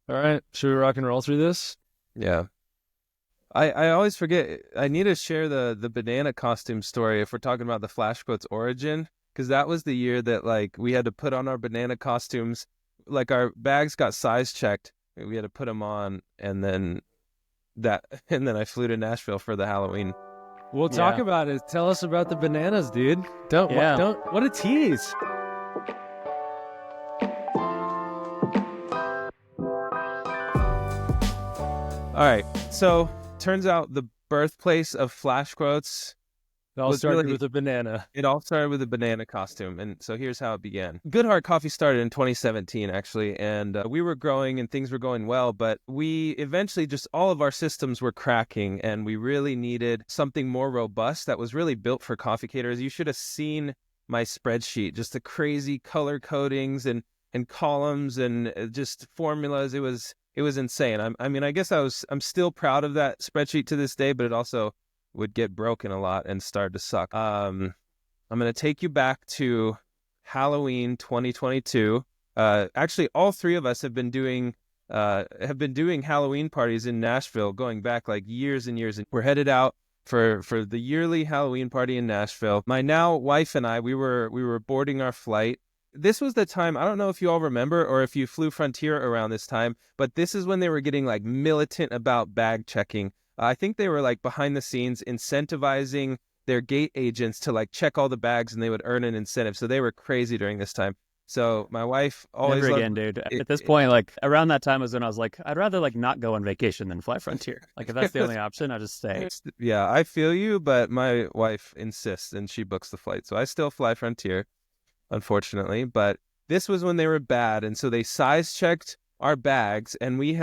All right. Should we rock and roll through this? Yeah. I always forget. I need to share the banana costume story if we're talking about the flashquotes origin, because that was the year that like we had to put on our banana costumes. Like our bags got size checked. We had to put them on, and then that, and then I flew to Nashville for the Halloween. We'll talk Yeah. about it. Tell us about the bananas, dude. Don't what Yeah. don't what a tease. All right. So turns out the birthplace of flashquotes It all was started really with a banana. It all started with a banana costume. And so here's how it began. Goodhart Coffee started in 2017, actually. And we were growing and things were going well. But we eventually just all of our systems were cracking. And we really needed something more robust that was really built for coffee caterers. You should have seen my spreadsheet, just the crazy color codings and columns and just formulas. It was insane. I mean, I guess I'm still proud of that spreadsheet to this day, but it also would get broken a lot and start to suck. I'm going to take you back to Halloween 2022. Actually, all three of us have been doing Halloween parties in Nashville going back like years and years. And we're headed out for the yearly Halloween party in Nashville. My now wife and I, we were boarding our flight. This was the time, I don't know if you all remember or if you flew Frontier around this time, but this is when they were getting like militant about bag checking. I think they were like behind the scenes incentivizing their gate agents to like check all the bags and they would earn an incentive. So they were crazy during this time. So my wife always Never loved again, dude. it, At this point, like around that time was when I was like, I'd rather like not go on vacation than fly Frontier. Like if that's the only option, I'll just stay. yeah, I feel you, but my wife insists and she books the flight. So I still fly Frontier, unfortunately. But this was when they were bad. And so they size checked our bags and we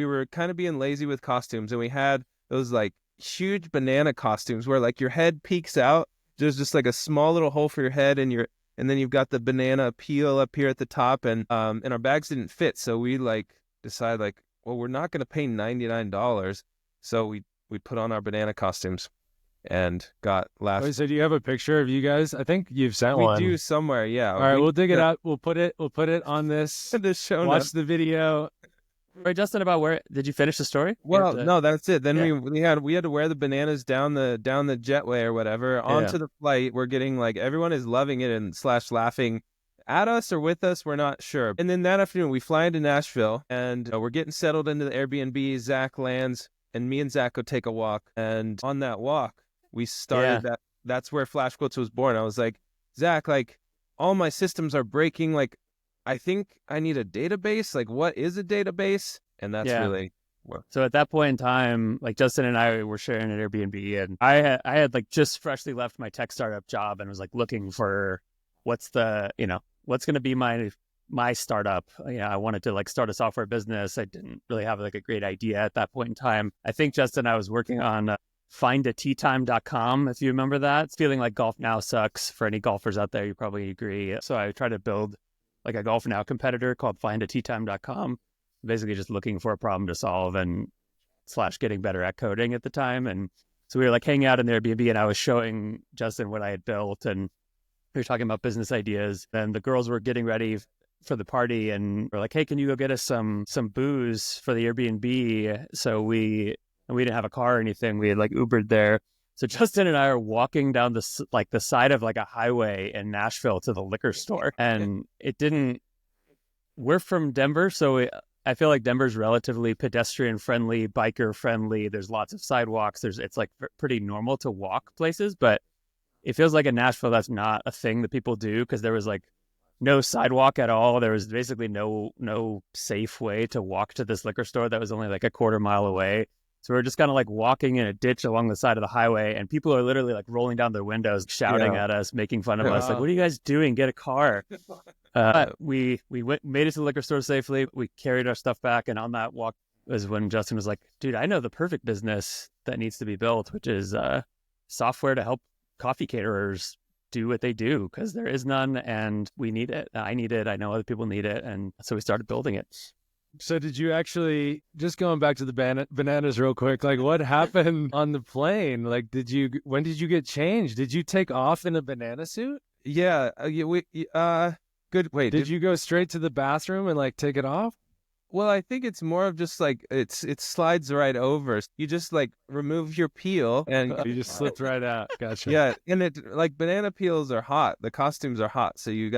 were kind of being lazy with costumes and we had those like huge banana costumes where like your head peeks out. There's just like a small little hole for your head and then you've got the banana peel up here at the top and our bags didn't fit. So we like decided like, well, we're not going to pay $99. So we put on our banana costumes and got Wait, laughed. so do you have a picture of you guys? I think you've sent We one. do somewhere. Yeah. All right, we'll dig it out. We'll put it on this. This show Watch notes. the video. Right, Justin, about where did you finish the story? Well, no, that's it. Then Yeah. we had to wear the bananas down the jetway or whatever onto the flight. We're getting like everyone is loving it and / laughing at us or with us. We're not sure. And then that afternoon we fly into Nashville and we're getting settled into the Airbnb. Zach lands and me and Zach go take a walk. And on that walk, we started that's where Flashquotes was born. I was like, Zach, like all my systems are breaking. Like I think I need a database. Like what is a database? And that's really So at that point in time, like Justin and I were sharing an Airbnb, and I had like just freshly left my tech startup job and was like looking for what's going to be my startup. I wanted to like start a software business. I didn't really have like a great idea at that point in time. I think Justin and I was working on findateatime.com, if you remember that. It's feeling like golf now sucks. For any golfers out there, you probably agree. So I tried to build like a golf now competitor called findateatime.com. Basically just looking for a problem to solve and / getting better at coding at the time. And so we were like hanging out in the Airbnb and I was showing Justin what I had built and we were talking about business ideas. And the girls were getting ready for the party and we're like, hey, can you go get us some booze for the Airbnb? So we didn't have a car or anything. We had like Ubered there. So Justin and I are walking down the side of like a highway in Nashville to the liquor store. And we're from Denver. So I feel like Denver's relatively pedestrian friendly, biker friendly. There's lots of sidewalks. It's like pretty normal to walk places, but it feels like in Nashville, that's not a thing that people do because there was like no sidewalk at all. There was basically no safe way to walk to this liquor store that was only like a quarter mile away. So we're just kind of like walking in a ditch along the side of the highway and people are literally like rolling down their windows, shouting at us, making fun of us. Like, what are you guys doing? Get a car. We made it to the liquor store safely. We carried our stuff back. And on that walk was when Justin was like, dude, I know the perfect business that needs to be built, which is software to help coffee caterers do what they do because there is none and we need it. I need it. I know other people need it. And so we started building it. So did you actually, just going back to the bananas real quick, like what happened on the plane? Like when did you get changed? Did you take off in a banana suit? Yeah. Good. Wait. Did you go straight to the bathroom and like take it off? Well, I think it's more of just like it slides right over. You just like remove your peel and You just slipped right out. Gotcha. yeah, and it like banana peels are hot. The costumes are hot, so you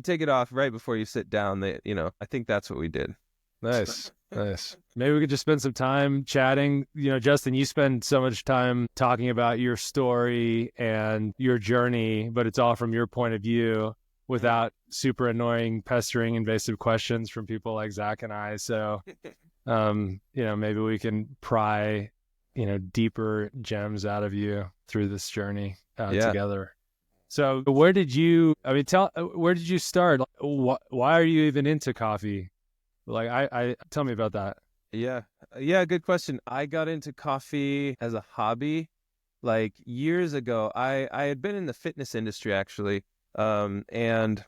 take it off right before you sit down. I think that's what we did. Nice. Nice. Maybe we could just spend some time chatting. Justin, you spend so much time talking about your story and your journey, but it's all from your point of view without super annoying, pestering, invasive questions from people like Zach and I. So, maybe we can pry, deeper gems out of you through this journey together. So where did you start? Why are you even into coffee? Like, I tell me about that. Yeah, good question. I got into coffee as a hobby, like years ago. I had been in the fitness industry actually, and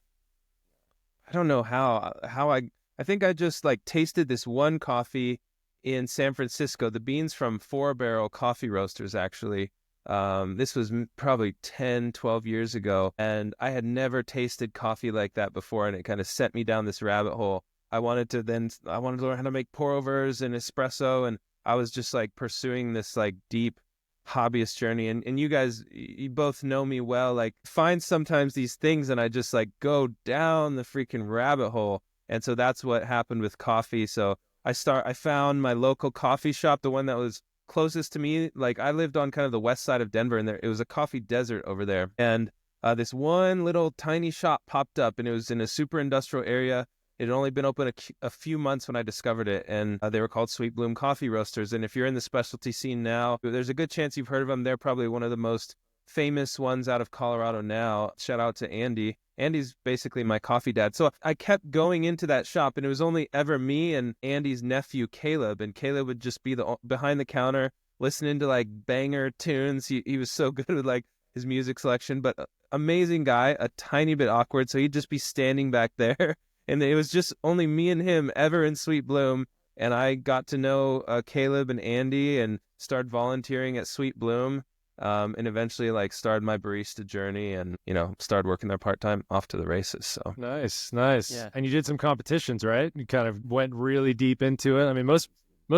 I don't know how I think I just like tasted this one coffee in San Francisco, the beans from 4 Barrel Coffee Roasters actually. This was probably 10, 12 years ago, and I had never tasted coffee like that before, and it kind of sent me down this rabbit hole. I wanted to learn how to make pour overs and espresso, and I was just like pursuing this like deep hobbyist journey. And you guys, you both know me well, like find sometimes these things and I just like go down the freaking rabbit hole. And so that's what happened with coffee. So I found my local coffee shop, the one that was closest to me. Like I lived on kind of the west side of Denver, and it was a coffee desert over there. And this one little tiny shop popped up, and it was in a super industrial area. It had only been open a few months when I discovered it, and they were called Sweet Bloom Coffee Roasters. And if you're in the specialty scene now, there's a good chance you've heard of them. They're probably one of the most famous ones out of Colorado now. Shout out to Andy. Andy's basically my coffee dad. So I kept going into that shop, and it was only ever me and Andy's nephew, Caleb. And Caleb would just be behind the counter listening to like banger tunes. He was so good with like his music selection, but amazing guy, a tiny bit awkward. So he'd just be standing back there. And it was just only me and him ever in Sweet Bloom. And I got to know Caleb and Andy and started volunteering at Sweet Bloom. And eventually like started my barista journey and, started working there part-time, off to the races. So Nice. Yeah. And you did some competitions, right? You kind of went really deep into it. I mean, most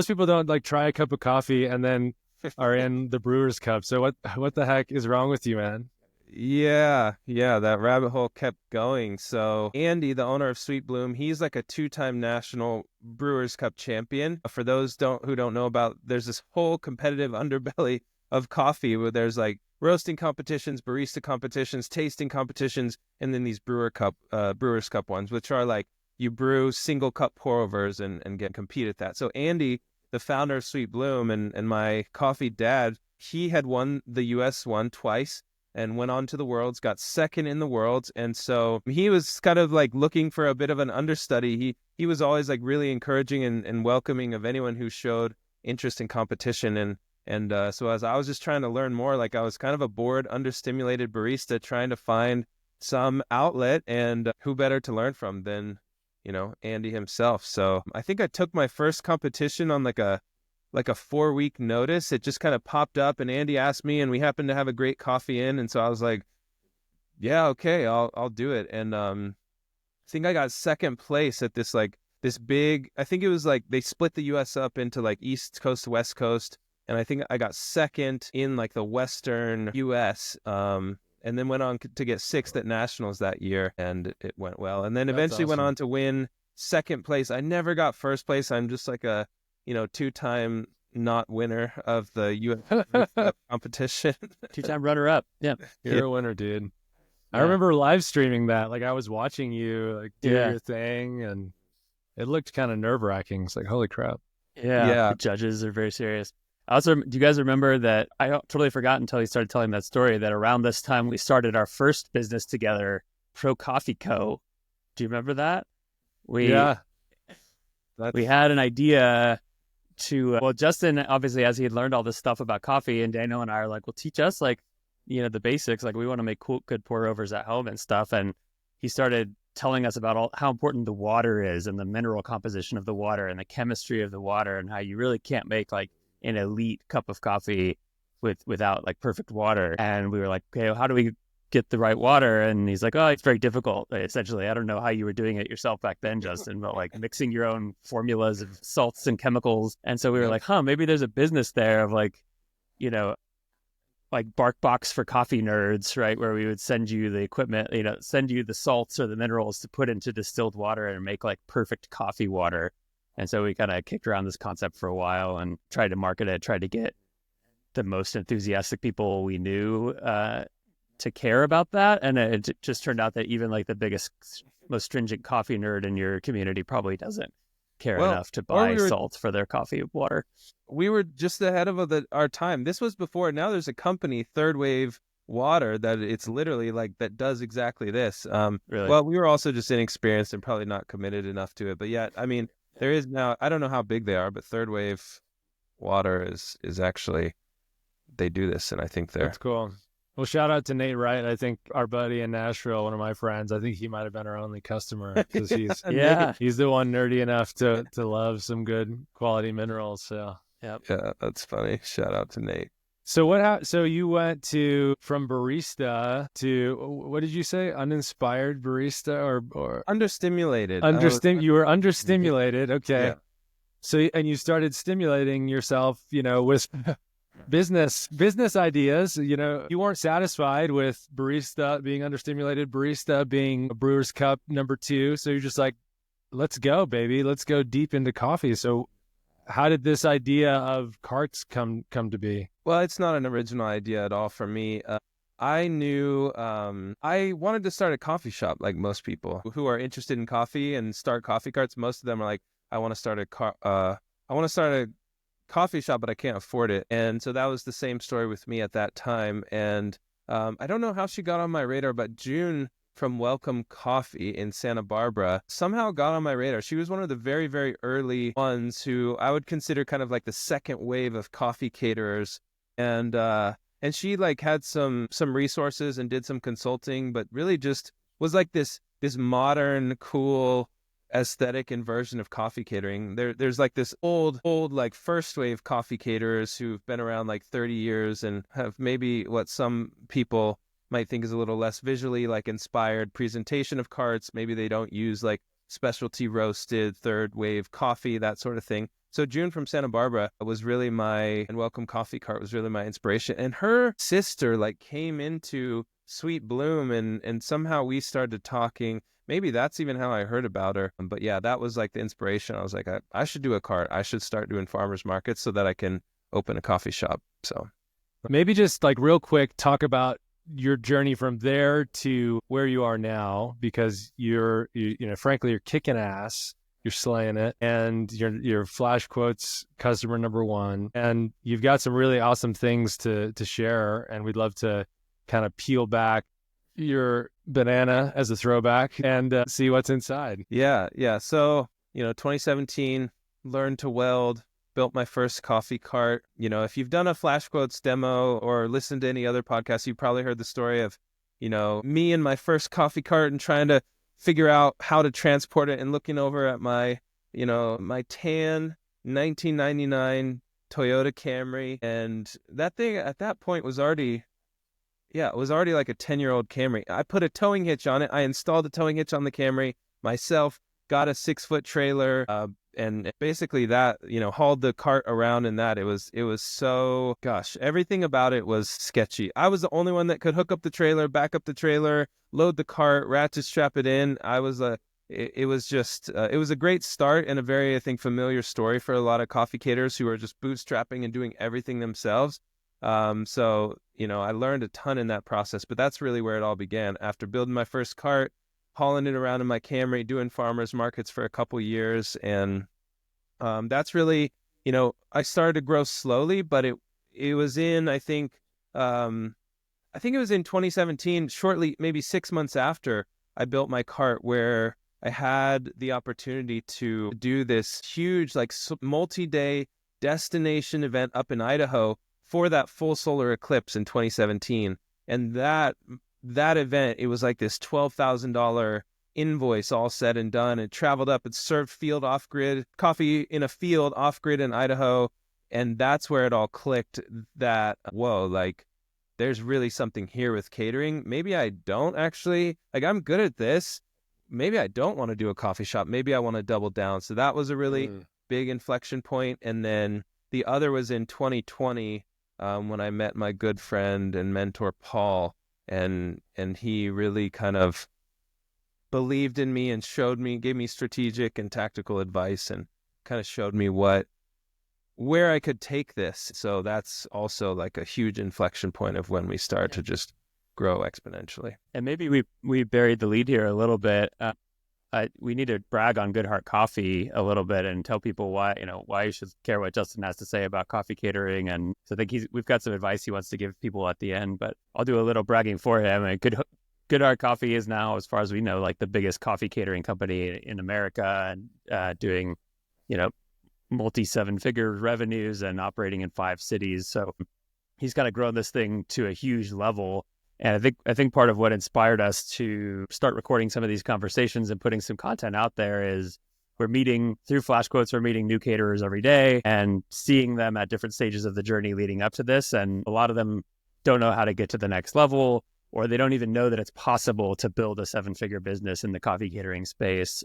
people don't like try a cup of coffee and then are in the Brewers Cup. So what the heck is wrong with you, man? Yeah, that rabbit hole kept going. So Andy, the owner of Sweet Bloom, he's like a 2-time national Brewers Cup champion. For those who don't know about, there's this whole competitive underbelly of coffee where there's like roasting competitions, barista competitions, tasting competitions, and then these Brewers Cup ones, which are like you brew single cup pour overs and compete at that. So Andy, the founder of Sweet Bloom and my coffee dad, he had won the US one twice and went on to the Worlds, got second in the Worlds. And so he was kind of like looking for a bit of an understudy. He was always like really encouraging and welcoming of anyone who showed interest in competition. And so as I was just trying to learn more, like I was kind of a bored, understimulated barista trying to find some outlet, and who better to learn from than, Andy himself. So I think I took my first competition on like a 4-week notice. It just kind of popped up and Andy asked me, and we happened to have a great coffee in. And so I was like, yeah, okay, I'll do it. And I think I got second place at this big, I think it was like they split the US up into like East Coast, West Coast. And I think I got second in like the Western US. And then went on to get 6th at Nationals that year, and it went well. And then eventually went on to win second place. I never got first place. I'm just like a 2-time not winner of the U.S. competition. 2-time runner-up. Yeah. You're a winner, dude. I remember live streaming that. Like I was watching you like do your thing, and it looked kind of nerve-wracking. It's like, holy crap. Yeah. The judges are very serious. Also, do you guys remember that? I totally forgot until you started telling that story, that around this time we started our first business together, Pro Coffee Co. Do you remember that? We had an idea to, Justin, obviously, as he had learned all this stuff about coffee, and Daniel and I are like, well, teach us the basics. Like we want to make good pour overs at home and stuff. And he started telling us about how important the water is and the mineral composition of the water and the chemistry of the water, and how you really can't make like an elite cup of coffee without like perfect water. And we were like, okay, how do we get the right water. And he's like, oh, it's very difficult. Essentially, I don't know how you were doing it yourself back then, Justin, but like mixing your own formulas of salts and chemicals. And so we were like, maybe there's a business there of like, you know, like BarkBox for coffee nerds, right? Where we would send you the equipment, you know, send you the salts or the minerals to put into distilled water and make like perfect coffee water. And so we kind of kicked around this concept for a while and tried to market it, tried to get the most enthusiastic people we knew to care about that. And it just turned out that even like the biggest, most stringent coffee nerd in your community probably doesn't care enough to buy salt for their coffee water. We were just ahead of our time. This was before. Now there's a company, Third Wave Water, that it's literally like that does exactly this. Really? Well, we were also just inexperienced and probably not committed enough to it. But yeah, I mean, there is now, I don't know how big they are, but Third Wave Water is actually, they do this, and I think That's cool. Well, shout out to Nate Wright. I think our buddy in Nashville, one of my friends, I think he might have been our only customer because he's the one nerdy enough to love some good quality minerals. So yeah, that's funny. Shout out to Nate. So so you went from barista to, what did you say? Uninspired barista or understimulated? You were understimulated. Okay. Yeah. So, and you started stimulating yourself, you know, with business ideas. You know, you weren't satisfied with barista being understimulated, barista being a brewer's cup number 2. So you're just like, let's go, baby. Let's go deep into coffee. So how did this idea of carts come to be? Well, it's not an original idea at all for me. I knew I wanted to start a coffee shop like most people who are interested in coffee and start coffee carts. Most of them are like, I want to start a coffee shop, but I can't afford it. And so that was the same story with me at that time. And I don't know how she got on my radar, but June from Welcome Coffee in Santa Barbara somehow got on my radar. She was one of the very, very early ones who I would consider kind of like the second wave of coffee caterers. And she like had some resources and did some consulting, but really just was like this modern, cool aesthetic and version of coffee catering. There's like this old like first wave coffee caterers who've been around like 30 years and have maybe what some people might think is a little less visually like inspired presentation of carts. Maybe they don't use like specialty roasted third wave coffee, that sort of thing. So June from Santa Barbara was really and Welcome Coffee Cart was really my inspiration. And her sister like came into Sweet Bloom and somehow we started talking. Maybe that's even how I heard about her. But yeah, that was like the inspiration. I was like, I should do a cart. I should start doing farmers markets so that I can open a coffee shop. So maybe just like real quick, talk about your journey from there to where you are now, because you know, frankly, you're kicking ass, you're slaying it, and you're flashquotes customer number 1, and you've got some really awesome things to share. And we'd love to kind of peel back your banana as a throwback and see what's inside. Yeah. So, you know, 2017, learned to weld, built my first coffee cart. You know, if you've done a flashquotes demo or listened to any other podcast, you've probably heard the story of, you know, me and my first coffee cart and trying to figure out how to transport it and looking over at my, you know, my tan 1999 Toyota Camry. And that thing at that point was already like a 10-year-old Camry. I put a towing hitch on it. I installed a towing hitch on the Camry myself, got a 6-foot trailer, and basically that, you know, hauled the cart around in that. It was so, gosh, everything about it was sketchy. I was the only one that could hook up the trailer, back up the trailer, load the cart, ratchet strap it in. It was a great start and a very, I think, familiar story for a lot of coffee caterers who are just bootstrapping and doing everything themselves. So, you know, I learned a ton in that process, but that's really where it all began. After building my first cart, hauling it around in my Camry, doing farmers markets for a couple years. And, that's really, you know, I started to grow slowly, but it was in, I think it was in 2017, shortly, maybe 6 months after I built my cart, where I had the opportunity to do this huge, like multi-day destination event up in Idaho for that full solar eclipse in 2017. And that event, it was like this $12,000 invoice all said and done. It traveled up, it served field off-grid, coffee in a field off-grid in Idaho. And that's where it all clicked that, whoa, like there's really something here with catering. Maybe I don't actually, like, I'm good at this. Maybe I don't want to do a coffee shop. Maybe I want to double down. So that was a really big inflection point. And then the other was in 2020 when I met my good friend and mentor, Paul, and he really kind of believed in me and showed me, gave me strategic and tactical advice and kind of showed me where I could take this. So that's also like a huge inflection point of when we start to just grow exponentially. And maybe we buried the lead here a little bit. We need to brag on Goodhart Coffee a little bit and tell people why you should care what Justin has to say about coffee catering. And so I think we've got some advice he wants to give people at the end, but I'll do a little bragging for him. And Goodhart Coffee is now, as far as we know, like the biggest coffee catering company in America, and doing, multi-7-figure revenues and operating in 5 cities. So he's kind of grown this thing to a huge level. And I think part of what inspired us to start recording some of these conversations and putting some content out there is we're meeting through flashquotes, we're meeting new caterers every day and seeing them at different stages of the journey leading up to this. And a lot of them don't know how to get to the next level, or they don't even know that it's possible to build a 7-figure business in the coffee catering space.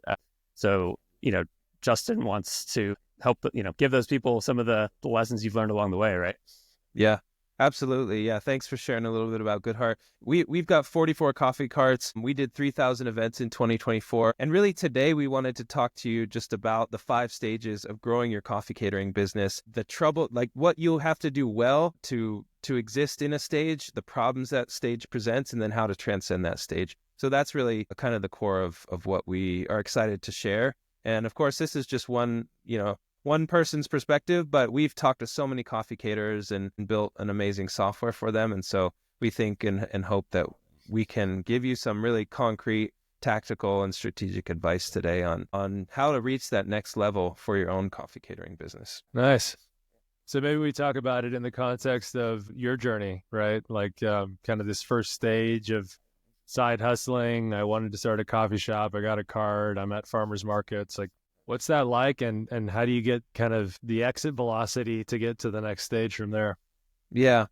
So, Justin wants to help, give those people some of the lessons you've learned along the way, right? Yeah, absolutely. Yeah. Thanks for sharing a little bit about Goodhart. We've got 44 coffee carts. We did 3,000 events in 2024. And really today we wanted to talk to you just about the 5 stages of growing your coffee catering business, the trouble, like what you'll have to do well to exist in a stage, the problems that stage presents, and then how to transcend that stage. So that's really kind of the core of what we are excited to share. And of course, this is just one person's perspective, but we've talked to so many coffee caterers and built an amazing software for them. And so we think and hope that we can give you some really concrete, tactical, and strategic advice today on how to reach that next level for your own coffee catering business. Nice. So maybe we talk about it in the context of your journey, right? Like kind of this first stage of side hustling. I wanted to start a coffee shop. I got a cart. I'm at farmers markets. Like, what's that like? And how do you get kind of the exit velocity to get to the next stage from there? Yeah.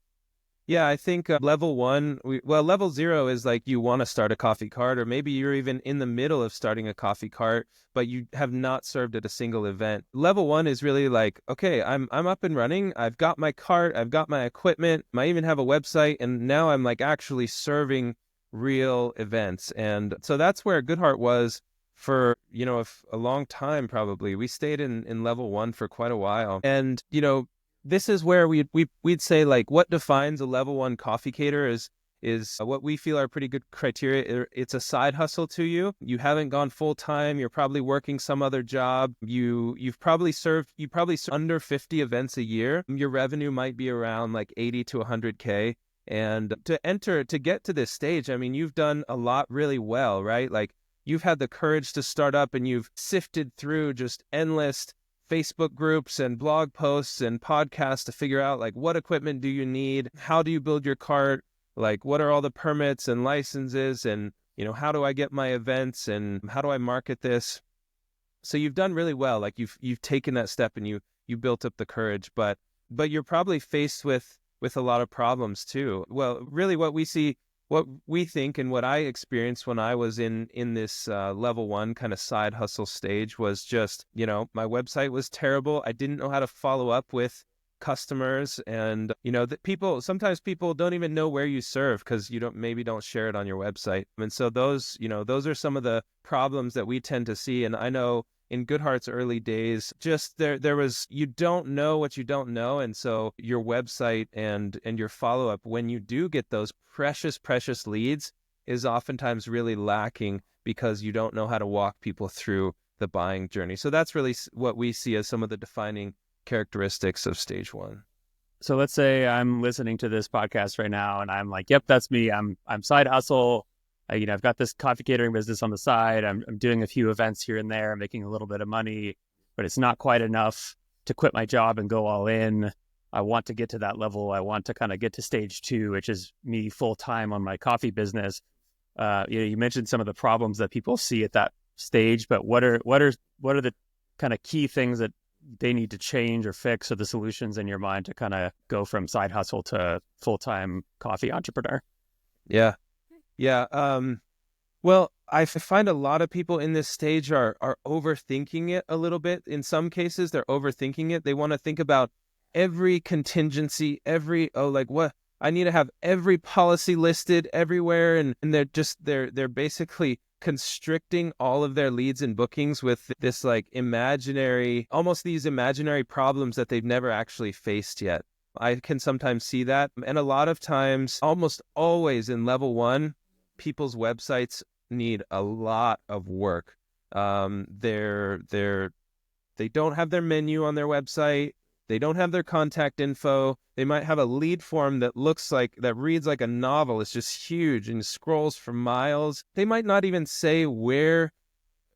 Yeah, I think level 1, level 0 is like you want to start a coffee cart, or maybe you're even in the middle of starting a coffee cart, but you have not served at a single event. Level 1 is really like, okay, I'm up and running. I've got my cart. I've got my equipment. I even have a website. And now I'm like actually serving real events. And so that's where Goodhart was for, a long time, probably. We stayed in level 1 for quite a while. And, this is where we'd say, like, what defines a level 1 coffee caterer is what we feel are pretty good criteria. It's a side hustle to you. You haven't gone full time. You're probably working some other job. You've probably served under 50 events a year. Your revenue might be around like 80 to 100K. And to get to this stage, I mean, you've done a lot really well, right? Like, you've had the courage to start up and you've sifted through just endless Facebook groups and blog posts and podcasts to figure out, like, what equipment do you need? How do you build your cart? Like, what are all the permits and licenses? And, how do I get my events and how do I market this? So you've done really well. Like, you've taken that step and you built up the courage, but you're probably faced with a lot of problems too. Well, really what we think and what I experienced when I was in this level 1 kind of side hustle stage was just, my website was terrible. I didn't know how to follow up with customers, and that sometimes people don't even know where you serve because you don't share it on your website. And so those are some of the problems that we tend to see. And I know in Goodhart's early days, just there was, you don't know what you don't know. And so your website and your follow-up, when you do get those precious leads, is oftentimes really lacking because you don't know how to walk people through the buying journey. So that's really what we see as some of the defining characteristics of stage 1. So let's say I'm listening to this podcast right now and I'm like, yep, that's me. I'm side hustle. I've got this coffee catering business on the side. I'm doing a few events here and there, making a little bit of money, but it's not quite enough to quit my job and go all in. I want to get to that level. I want to kind of get to stage 2, which is me full time on my coffee business. You mentioned some of the problems that people see at that stage, but what are the kind of key things that they need to change or fix, or the solutions in your mind to kind of go from side hustle to full-time coffee entrepreneur? Yeah. Yeah. Well, I find a lot of people in this stage are overthinking it a little bit. In some cases, they're overthinking it. They want to think about every contingency, what I need to have every policy listed everywhere, and they're basically constricting all of their leads and bookings with this like almost these imaginary problems that they've never actually faced yet. I can sometimes see that, and a lot of times, almost always in level one, people's websites need a lot of work. They don't have their menu on their website. They don't have their contact info. They might have a lead form that reads like a novel. It's just huge and scrolls for miles. They might not even say where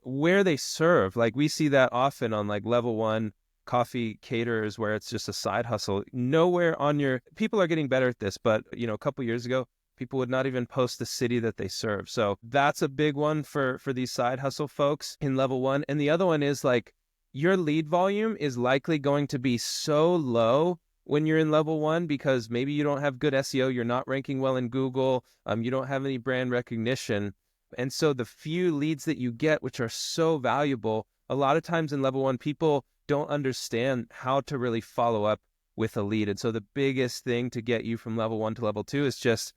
they serve. Like we see that often on like level one coffee caterers where it's just a side hustle. Nowhere on people are getting better at this, but a couple years ago, people would not even post the city that they serve. So that's a big one for these side hustle folks in level one. And the other one is like your lead volume is likely going to be so low when you're in level one because maybe you don't have good SEO, you're not ranking well in Google, you don't have any brand recognition. And so the few leads that you get, which are so valuable, a lot of times in level one, people don't understand how to really follow up with a lead. And so the biggest thing to get you from level one to level two is just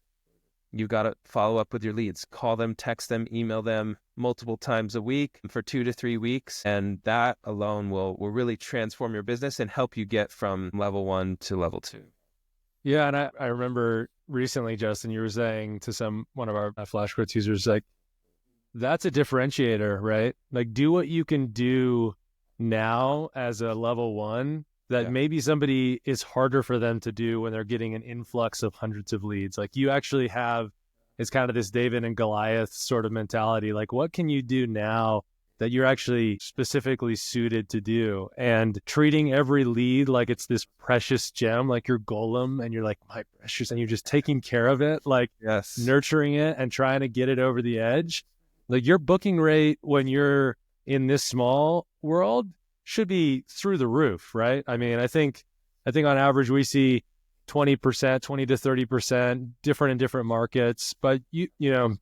you've got to follow up with your leads, call them, text them, email them multiple times a week for 2 to 3 weeks. And that alone will really transform your business and help you get from level one to level two. Yeah. And I remember recently, Justin, you were saying to one of our flashquotes users, like, that's a differentiator, right? Like do what you can do now as a level one that maybe somebody is harder for them to do when they're getting an influx of hundreds of leads. Like you actually have, it's kind of this David and Goliath sort of mentality. Like what can you do now that you're actually specifically suited to do? And treating every lead like it's this precious gem, like your golem, and you're like, my precious, and you're just taking care of it, like nurturing it and trying to get it over the edge. Like your booking rate when you're in this small world should be through the roof, right? I mean, I think on average we see 20%, 20 to 30% different in different markets. But you know,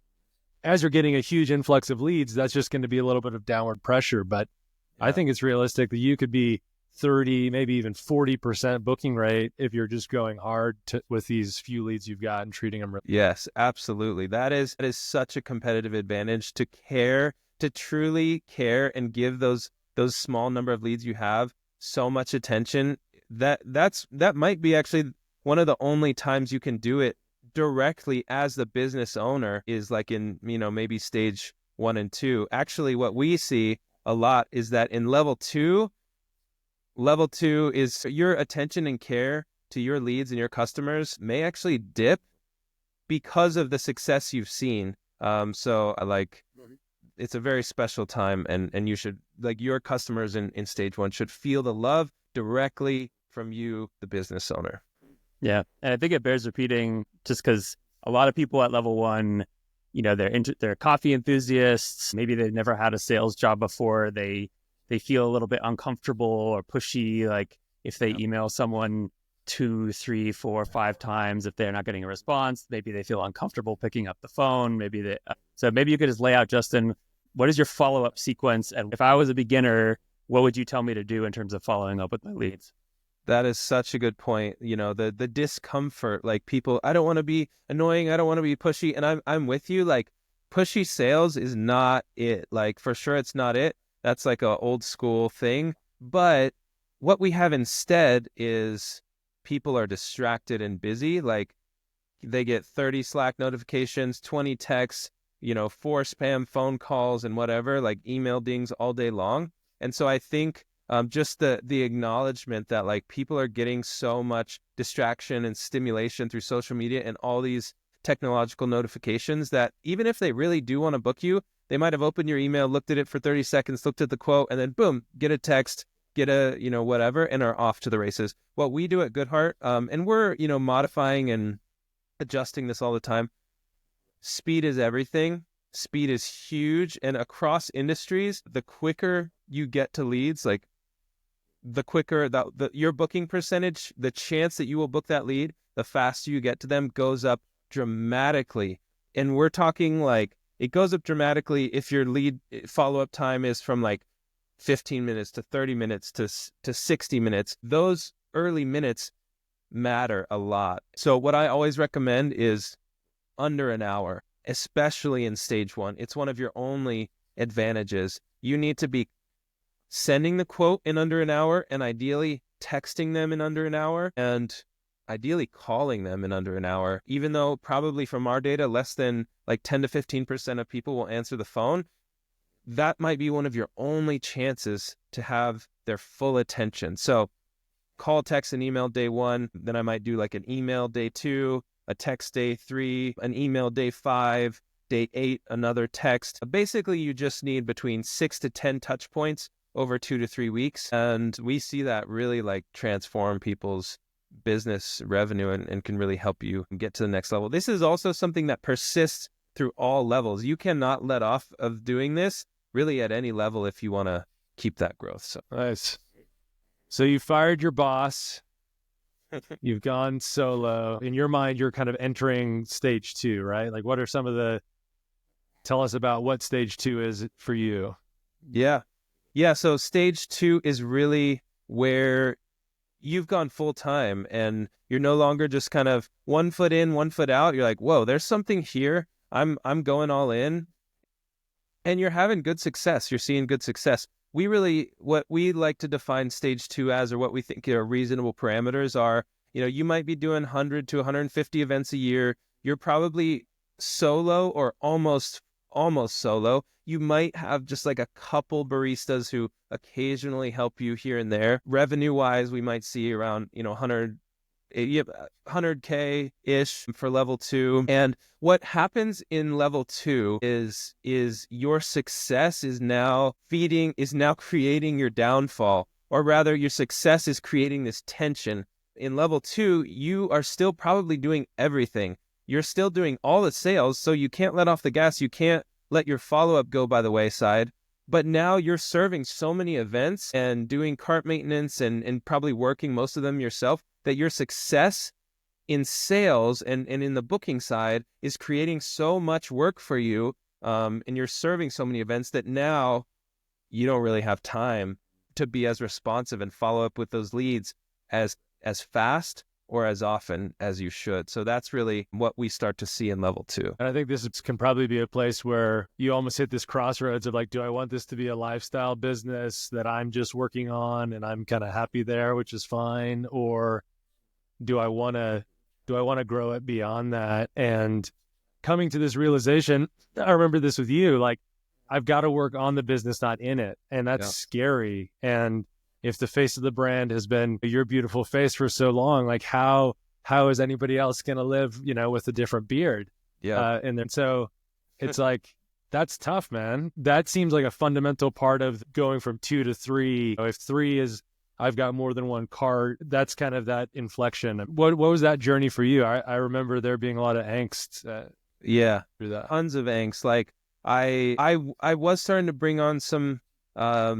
as you're getting a huge influx of leads, that's just going to be a little bit of downward pressure. But I think it's realistic that you could be 30, maybe even 40% booking rate if you're just going hard with these few leads you've got and treating them. Yes, absolutely. That is such a competitive advantage to truly care and give those small number of leads you have so much attention. That might be actually one of the only times you can do it directly as the business owner is like in, maybe stage 1 and 2. Actually, what we see a lot is that in level two is your attention and care to your leads and your customers may actually dip because of the success you've seen. So I like, it's a very special time, and you should, like, your customers in stage 1 should feel the love directly from you, the business owner. Yeah. And I think it bears repeating just because a lot of people at level 1, they're coffee enthusiasts. Maybe they've never had a sales job before. They feel a little bit uncomfortable or pushy. Like if they email someone 2, 3, 4, 5 times, if they're not getting a response, maybe they feel uncomfortable picking up the phone. So maybe you could just lay out, Justin, what is your follow-up sequence? And if I was a beginner, what would you tell me to do in terms of following up with my leads? That is such a good point. The discomfort, like people, I don't want to be annoying. I don't want to be pushy. And I'm with you. Like pushy sales is not it. Like for sure, it's not it. That's like a old school thing. But what we have instead is people are distracted and busy. Like they get 30 Slack notifications, 20 texts, 4 spam phone calls and whatever, like email dings all day long. And so I think just the acknowledgement that like people are getting so much distraction and stimulation through social media and all these technological notifications that even if they really do want to book you, they might have opened your email, looked at it for 30 seconds, looked at the quote, and then boom, get a text, get a, whatever, and are off to the races. What we do at Goodhart, and we're, modifying and adjusting this all the time. Speed is everything. Speed is huge. And across industries, the quicker you get to leads, like the quicker your booking percentage, the chance that you will book that lead, the faster you get to them goes up dramatically. And we're talking like it goes up dramatically if your lead follow-up time is from like 15 minutes to 30 minutes to 60 minutes. Those early minutes matter a lot. So what I always recommend is under an hour, especially in stage one. It's one of your only advantages. You need to be sending the quote in under an hour, and ideally texting them in under an hour, and ideally calling them in under an hour. Even though probably from our data, less than like 10 to 15% of people will answer the phone, that might be one of your only chances to have their full attention. So call, text, and email day one. Then I might do like an email day two, a text day three, an email day five, day eight, another text. Basically, you just need between 6 to 10 touch points over 2 to 3 weeks. And we see that really like transform people's business revenue and can really help you get to the next level. This is also something that persists through all levels. You cannot let off of doing this really at any level if you want to keep that growth. So nice. So you fired your boss. You've gone solo. In your mind, you're kind of entering stage two, right? Like what are some of tell us about what stage two is for you. Yeah. So stage two is really where you've gone full time and you're no longer just kind of 1 foot in, 1 foot out. You're like, whoa, there's something here. I'm going all in, and you're having good success. You're seeing good success. What we like to define stage two as, or what we think are reasonable parameters are, you might be doing 100 to 150 events a year. You're probably solo or almost solo. You might have just like a couple baristas who occasionally help you here and there. Revenue wise, we might see around, 100K ish for level two. And what happens in level two is your success is now creating your downfall, or rather your success is creating this tension. In level two, you are still probably doing everything. You're still doing all the sales, so you can't let off the gas. You can't let your follow-up go by the wayside. But now you're serving so many events and doing cart maintenance and probably working most of them yourself, that your success in sales and in the booking side is creating so much work for you, and you're serving so many events that now you don't really have time to be as responsive and follow up with those leads as fast or as often as you should. So that's really what we start to see in level two. And I think this can probably be a place where you almost hit this crossroads of like, do I want this to be a lifestyle business that I'm just working on and I'm kind of happy there, which is fine? Or do I want to grow it beyond that? And coming to this realization, I remember this with you, like I've got to work on the business, not in it. And that's scary. And if the face of the brand has been your beautiful face for so long, like how is anybody else going to live, with a different beard? Yeah. And then, so it's like, that's tough, man. That seems like a fundamental part of going from 2 to 3. If 3 is, I've got more than one cart, that's kind of that inflection. What was that journey for you? I remember there being a lot of angst. Through that. Tons of angst. Like I was starting to bring on some, I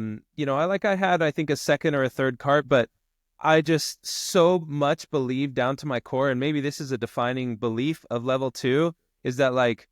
had, I think, a second or a third cart, but I just so much believe down to my core, and maybe this is a defining belief of level two, is that like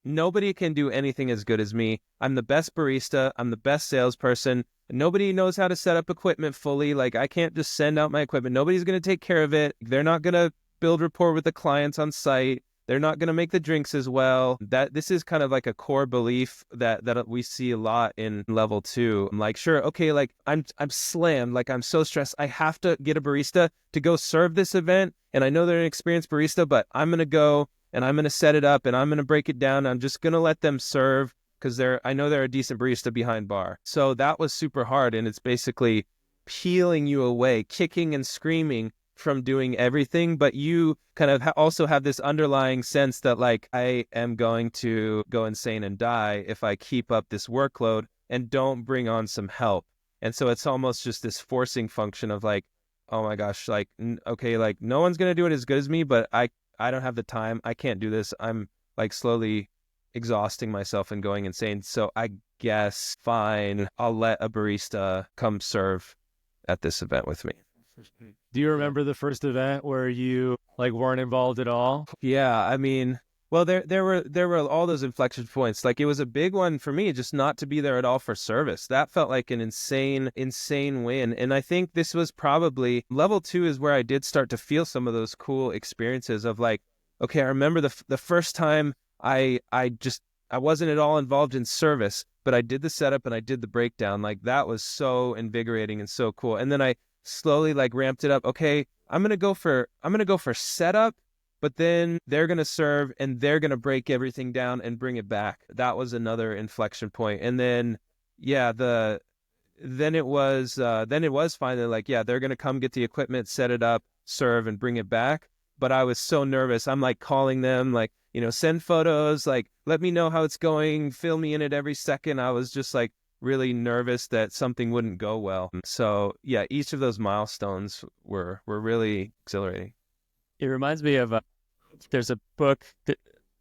nobody can do anything as good as me. I'm the best barista. I'm the best salesperson. Nobody knows how to set up equipment fully. Like I can't just send out my equipment. Nobody's going to take care of it. They're not going to build rapport with the clients on site. They're not going to make the drinks as well. That this is kind of like a core belief that we see a lot in level two. I'm like, sure, okay, like I'm slammed, like I'm so stressed. I have to get a barista to go serve this event, and I know they're an experienced barista, but I'm going to go and I'm going to set it up and I'm going to break it down. I'm just going to let them serve because I know they're a decent barista behind bar. So that was super hard, and it's basically peeling you away, kicking and screaming from doing everything, but you kind of also have this underlying sense that like I am going to go insane and die if I keep up this workload and don't bring on some help. And so it's almost just this forcing function of like, oh my gosh, like okay, like no one's gonna do it as good as me, but I don't have the time. I can't do this. I'm like slowly exhausting myself and going insane. So I guess fine, I'll let a barista come serve at this event with me. Do you remember the first event where you like weren't involved at all? Yeah, I mean, well, there were all those inflection points. Like it was a big one for me just not to be there at all for service. That felt like an insane win. And I think this was probably level 2 is where I did start to feel some of those cool experiences of like, okay, I remember the first time I wasn't at all involved in service, but I did the setup and I did the breakdown. Like that was so invigorating and so cool. And then I slowly like ramped it up. Okay, I'm gonna go for setup, but then they're gonna serve and they're gonna break everything down and bring it back. That was another inflection point. And then then it was finally like, yeah, they're gonna come get the equipment, set it up, serve, and bring it back. But I was so nervous. I'm like calling them, like, send photos, like, let me know how it's going, fill me in it every second. I was just like really nervous that something wouldn't go well. So yeah, each of those milestones were really exhilarating. It reminds me of there's a book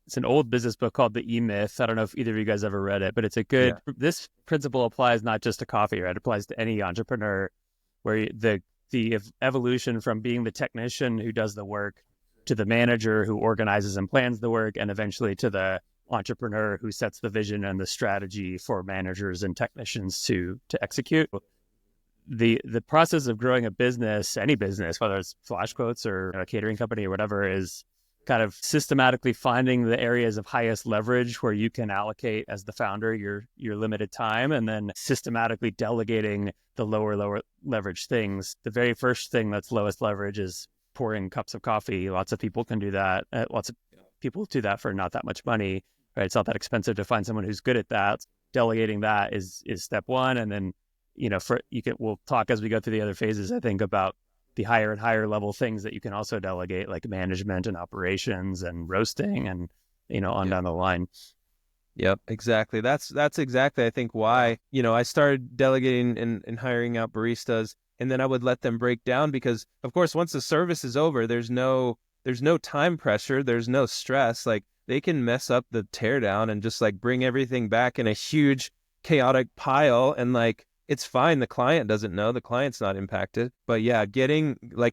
it's an old business book called The E-Myth. I don't know if either of you guys ever read it, but it's a good. Yeah. This principle applies not just to coffee, right? It applies to any entrepreneur, where the evolution from being the technician who does the work to the manager who organizes and plans the work, and eventually to the entrepreneur who sets the vision and the strategy for managers and technicians to execute. The process of growing a business, any business, whether it's flashquotes or a catering company or whatever, is kind of systematically finding the areas of highest leverage where you can allocate as the founder your limited time, and then systematically delegating the lower leverage things. The very first thing that's lowest leverage is pouring cups of coffee. Lots of people can do that. Lots of people do that for not that much money, right? It's not that expensive to find someone who's good at that. Delegating that is step one. And then, we'll talk as we go through the other phases, I think, about the higher and higher level things that you can also delegate, like management and operations and roasting and, on down the line. Yep, exactly. That's exactly, I think, why, I started delegating and hiring out baristas, and then I would let them break down because, of course, once the service is over, there's no time pressure. There's no stress. Like they can mess up the teardown and just like bring everything back in a huge chaotic pile. And like, it's fine. The client doesn't know. The client's not impacted. But yeah,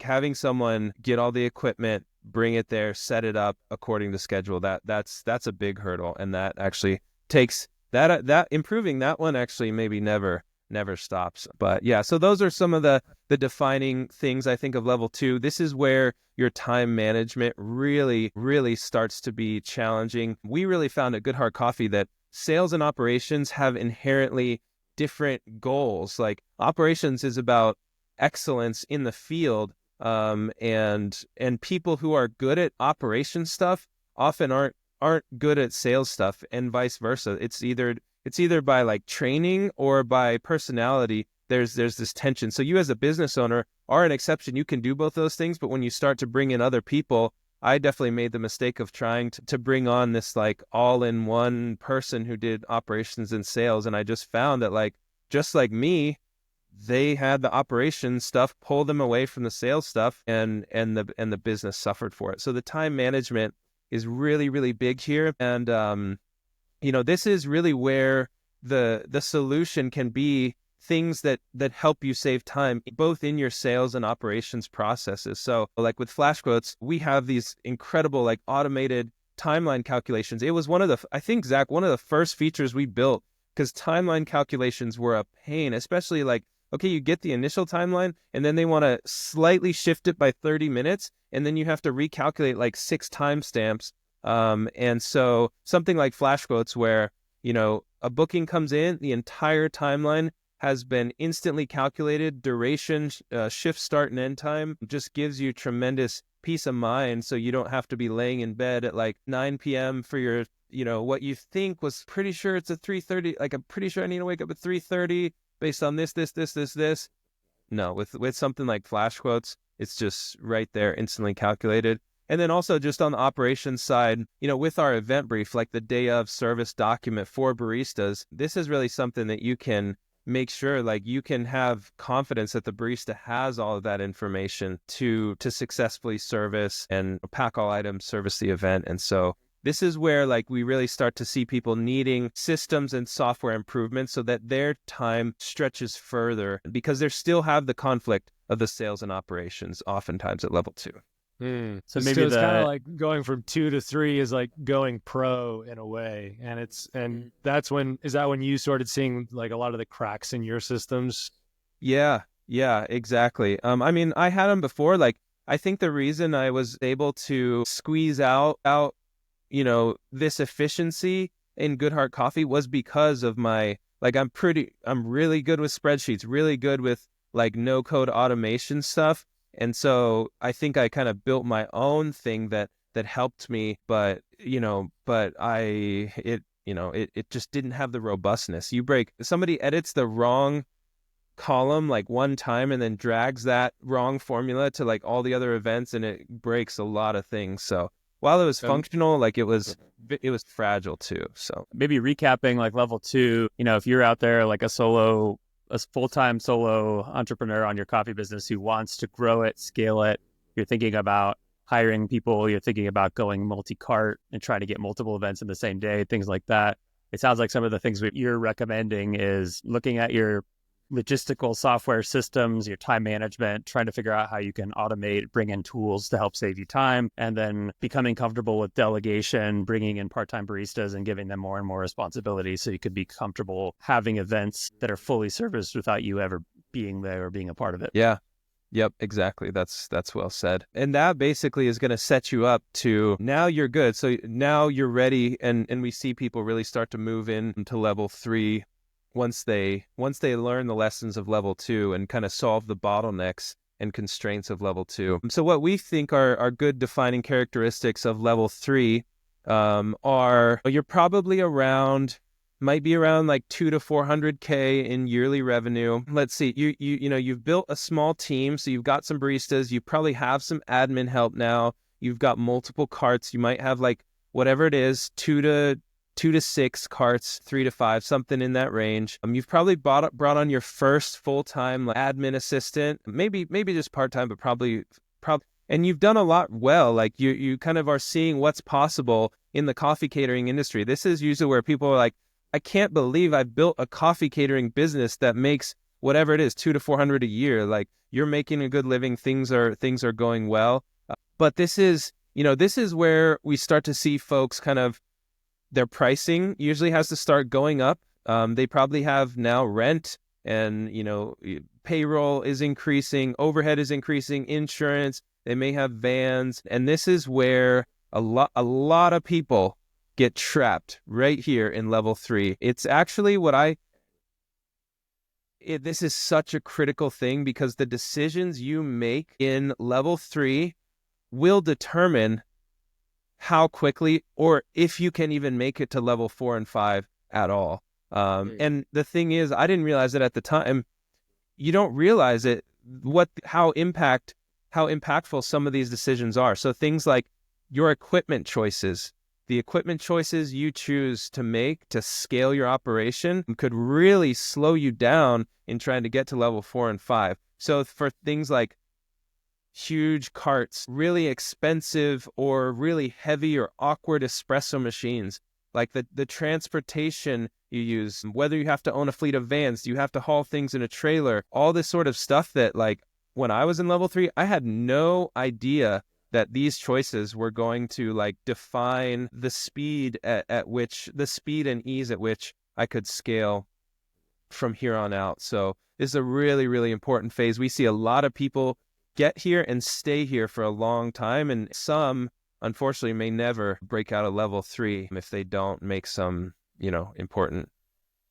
having someone get all the equipment, bring it there, set it up according to schedule, that's a big hurdle. And that actually takes that improving that one actually maybe never stops. But yeah, so those are some of the defining things I think of level 2. This is where your time management really, really starts to be challenging. We really found at Goodhart Coffee that sales and operations have inherently different goals. Like operations is about excellence in the field, and people who are good at operation stuff often aren't good at sales stuff, and vice versa. It's either by like training or by personality. There's this tension. So you as a business owner are an exception. You can do both those things, but when you start to bring in other people, I definitely made the mistake of trying to bring on this like all-in-one person who did operations and sales. And I just found that like, just like me, they had the operations stuff pull them away from the sales stuff, and the business suffered for it. So the time management is really, really big here. And, this is really where the solution can be things that help you save time, both in your sales and operations processes. So like with flashquotes, we have these incredible like automated timeline calculations. It was one of the first features we built, because timeline calculations were a pain, especially like, okay, you get the initial timeline and then they want to slightly shift it by 30 minutes. And then you have to recalculate like 6 timestamps. And so something like flashquotes where, a booking comes in, the entire timeline has been instantly calculated, duration, shift start and end time, just gives you tremendous peace of mind. So you don't have to be laying in bed at like 9 p.m. for your, what you think was pretty sure it's a 3:30. Like, I'm pretty sure I need to wake up at 3:30 based on this. No, with something like flashquotes, it's just right there, instantly calculated. And then also just on the operations side, with our event brief, like the day of service document for baristas, this is really something that you can make sure like you can have confidence that the barista has all of that information to successfully service and pack all items, service the event. And so This is where like we really start to see people needing systems and software improvements so that their time stretches further, because they still have the conflict of the sales and operations oftentimes at level 2. So maybe it's kind of like going from 2 to 3 is like going pro in a way. And that's is that when you started seeing like a lot of the cracks in your systems? Yeah, exactly. I mean, I had them before. Like, I think the reason I was able to squeeze out, this efficiency in Goodhart Coffee was because of I'm really good with spreadsheets, really good with like no code automation stuff. And so I think I kind of built my own thing that helped me, but it just didn't have the robustness. Somebody edits the wrong column like one time and then drags that wrong formula to like all the other events, and it breaks a lot of things. So while it was functional, like it was fragile too. So maybe recapping like level 2, if you're out there like a full-time solo entrepreneur on your coffee business who wants to grow it, scale it, you're thinking about hiring people, you're thinking about going multi-cart and trying to get multiple events in the same day, things like that. It sounds like some of the things you're recommending is looking at your logistical software systems, your time management, trying to figure out how you can automate, bring in tools to help save you time, and then becoming comfortable with delegation, bringing in part-time baristas and giving them more and more responsibility so you could be comfortable having events that are fully serviced without you ever being there or being a part of it. Yeah. Yep, exactly. That's well said. And that basically is going to set you up to now you're good. So now you're ready, and we see people really start to move into level 3 once they learn the lessons of level 2 and kind of solve the bottlenecks and constraints of level 2. So what we think are good defining characteristics of level 3 are you're probably might be around like 2 to 400K in yearly revenue. Let's see, you've built a small team, so you've got some baristas, you probably have some admin help now, you've got multiple carts, you might have like whatever it is, 2 to 6 carts, 3 to 5, something in that range. You've probably brought on your first full-time admin assistant, maybe just part-time, but probably, and you've done a lot well. Like you kind of are seeing what's possible in the coffee catering industry. This is usually where people are like, I can't believe I've built a coffee catering business that makes whatever it is, 2 to 400 a year. Like you're making a good living. Things are going well. But this is where we start to see folks kind of, their pricing usually has to start going up. They probably have now rent and, payroll is increasing, overhead is increasing, insurance, they may have vans. And this is where a lot of people get trapped right here in level 3. It's actually this is such a critical thing, because the decisions you make in level 3 will determine how quickly, or if you can even make it to level 4 and 5 at all. And the thing is, I didn't realize it at the time. You don't realize it, how impactful some of these decisions are. So things like your equipment choices, the equipment choices you choose to make to scale your operation could really slow you down in trying to get to level 4 and 5. So for things like huge carts, really expensive or really heavy or awkward espresso machines, like the transportation you use, whether you have to own a fleet of vans, do you have to haul things in a trailer, all this sort of stuff that, like, when I was in level 3, I had no idea that these choices were going to like define the speed the speed and ease at which I could scale from here on out. So this is a really, really important phase. We see a lot of people get here and stay here for a long time, and some unfortunately may never break out of level 3 if they don't make some, important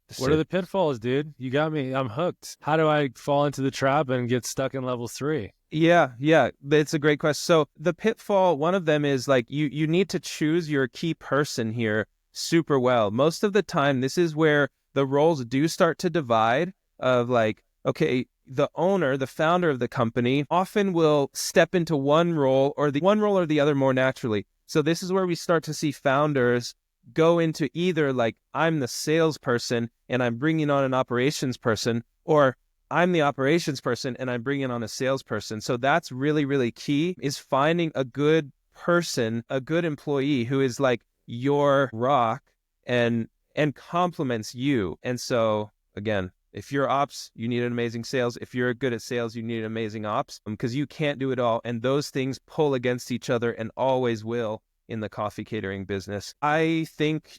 decisions. What are the pitfalls, dude? You got me. I'm hooked. How do I fall into the trap and get stuck in level 3? Yeah, it's a great question. So the pitfall, one of them is like you need to choose your key person here super well. Most of the time, this is where the roles do start to divide of like, okay, the owner, the founder of the company often will step into one role or the other more naturally. So this is where we start to see founders go into either like, I'm the salesperson and I'm bringing on an operations person, or I'm the operations person and I'm bringing on a salesperson. So that's really, really key, is finding a good person, a good employee who is like your rock and complements you. And so again, if you're ops, you need an amazing sales. If you're good at sales, you need an amazing ops, because you can't do it all. And those things pull against each other and always will in the coffee catering business. I think,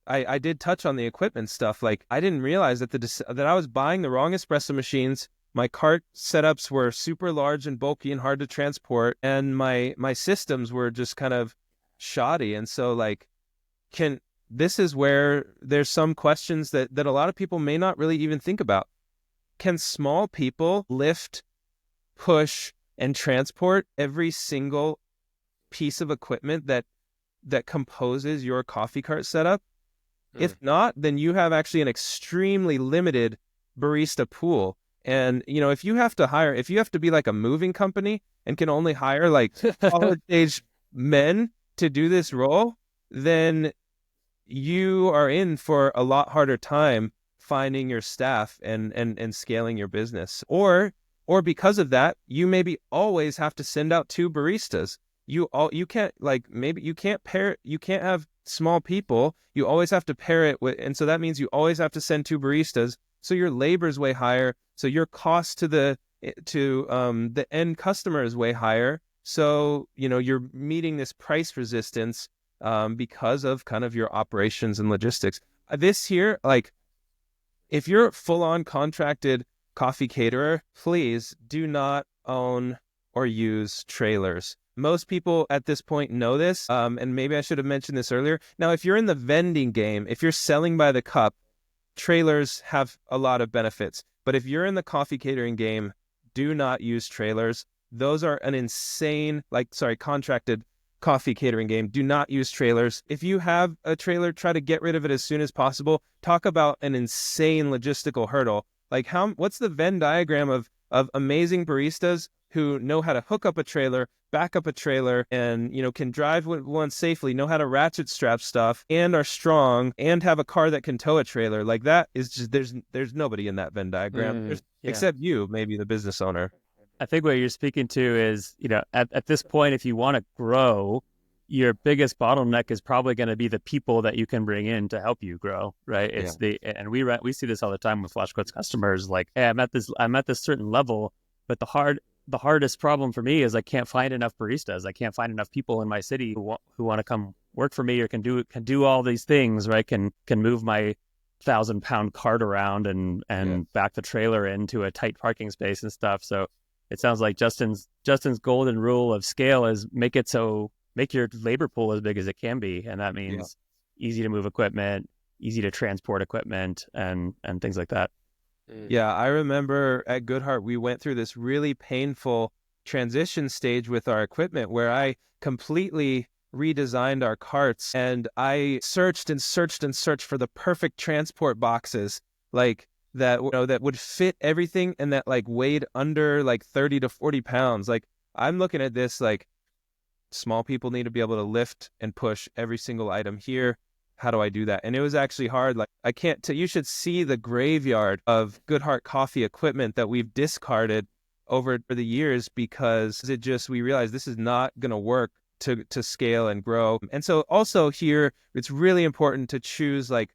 I did touch on the equipment stuff. Like, I didn't realize that I was buying the wrong espresso machines. My cart setups were super large and bulky and hard to transport, and my systems were just kind of shoddy. And so, like, this is where there's some questions that a lot of people may not really even think about. Can small people lift, push, and transport every single piece of equipment that composes your coffee cart setup? If not, then you have actually an extremely limited barista pool. And, if you have to be like a moving company and can only hire like college age men to do this role, then you are in for a lot harder time finding your staff and scaling your business. Or because of that, you maybe always have to send out 2 baristas. You can't have small people. You always have to pair it with, and so that means you always have to send 2 baristas. So your labor is way higher. So your cost to the end customer is way higher. So, you're meeting this price resistance because of kind of your operations and logistics. This here, like, if you're a full-on contracted coffee caterer, please do not own or use trailers. Most people at this point know this, and maybe I should have mentioned this earlier. Now, if you're in the vending game, if you're selling by the cup, trailers have a lot of benefits. But if you're in the coffee catering game, do not use trailers. Those are an insane, contracted coffee catering game. Do not use trailers. If you have a trailer, try to get rid of it as soon as possible. Talk about an insane logistical hurdle. Like, what's the Venn diagram of amazing baristas who know how to hook up a trailer, back up a trailer, and, can drive one safely, know how to ratchet strap stuff, and are strong, and have a car that can tow a trailer. Like, that is just, there's nobody in that Venn diagram, except you, maybe the business owner. I think what you're speaking to is, at this point, if you want to grow, your biggest bottleneck is probably going to be the people that you can bring in to help you grow, right? And we see this all the time with FlashQuotes customers. Like, hey, I'm at this certain level, but the hardest problem for me is I can't find enough baristas. I can't find enough people in my city who want to come work for me or can do all these things, right? Can move my 1,000-pound cart around and back the trailer into a tight parking space and stuff. So it sounds like Justin's golden rule of scale is make your labor pool as big as it can be, and that means easy to move equipment, easy to transport equipment, and things like that. Yeah, I remember at Goodhart, we went through this really painful transition stage with our equipment where I completely redesigned our carts, and I searched and searched and searched for the perfect transport boxes, like that, that would fit everything and that like weighed under like 30 to 40 pounds. Like, I'm looking at this, like, small people need to be able to lift and push every single item here. How do I do that? And it was actually hard. Like, I can't you should see the graveyard of Goodhart Coffee equipment that we've discarded over the years because we realized this is not going to work to scale and grow. And so also here, it's really important to choose like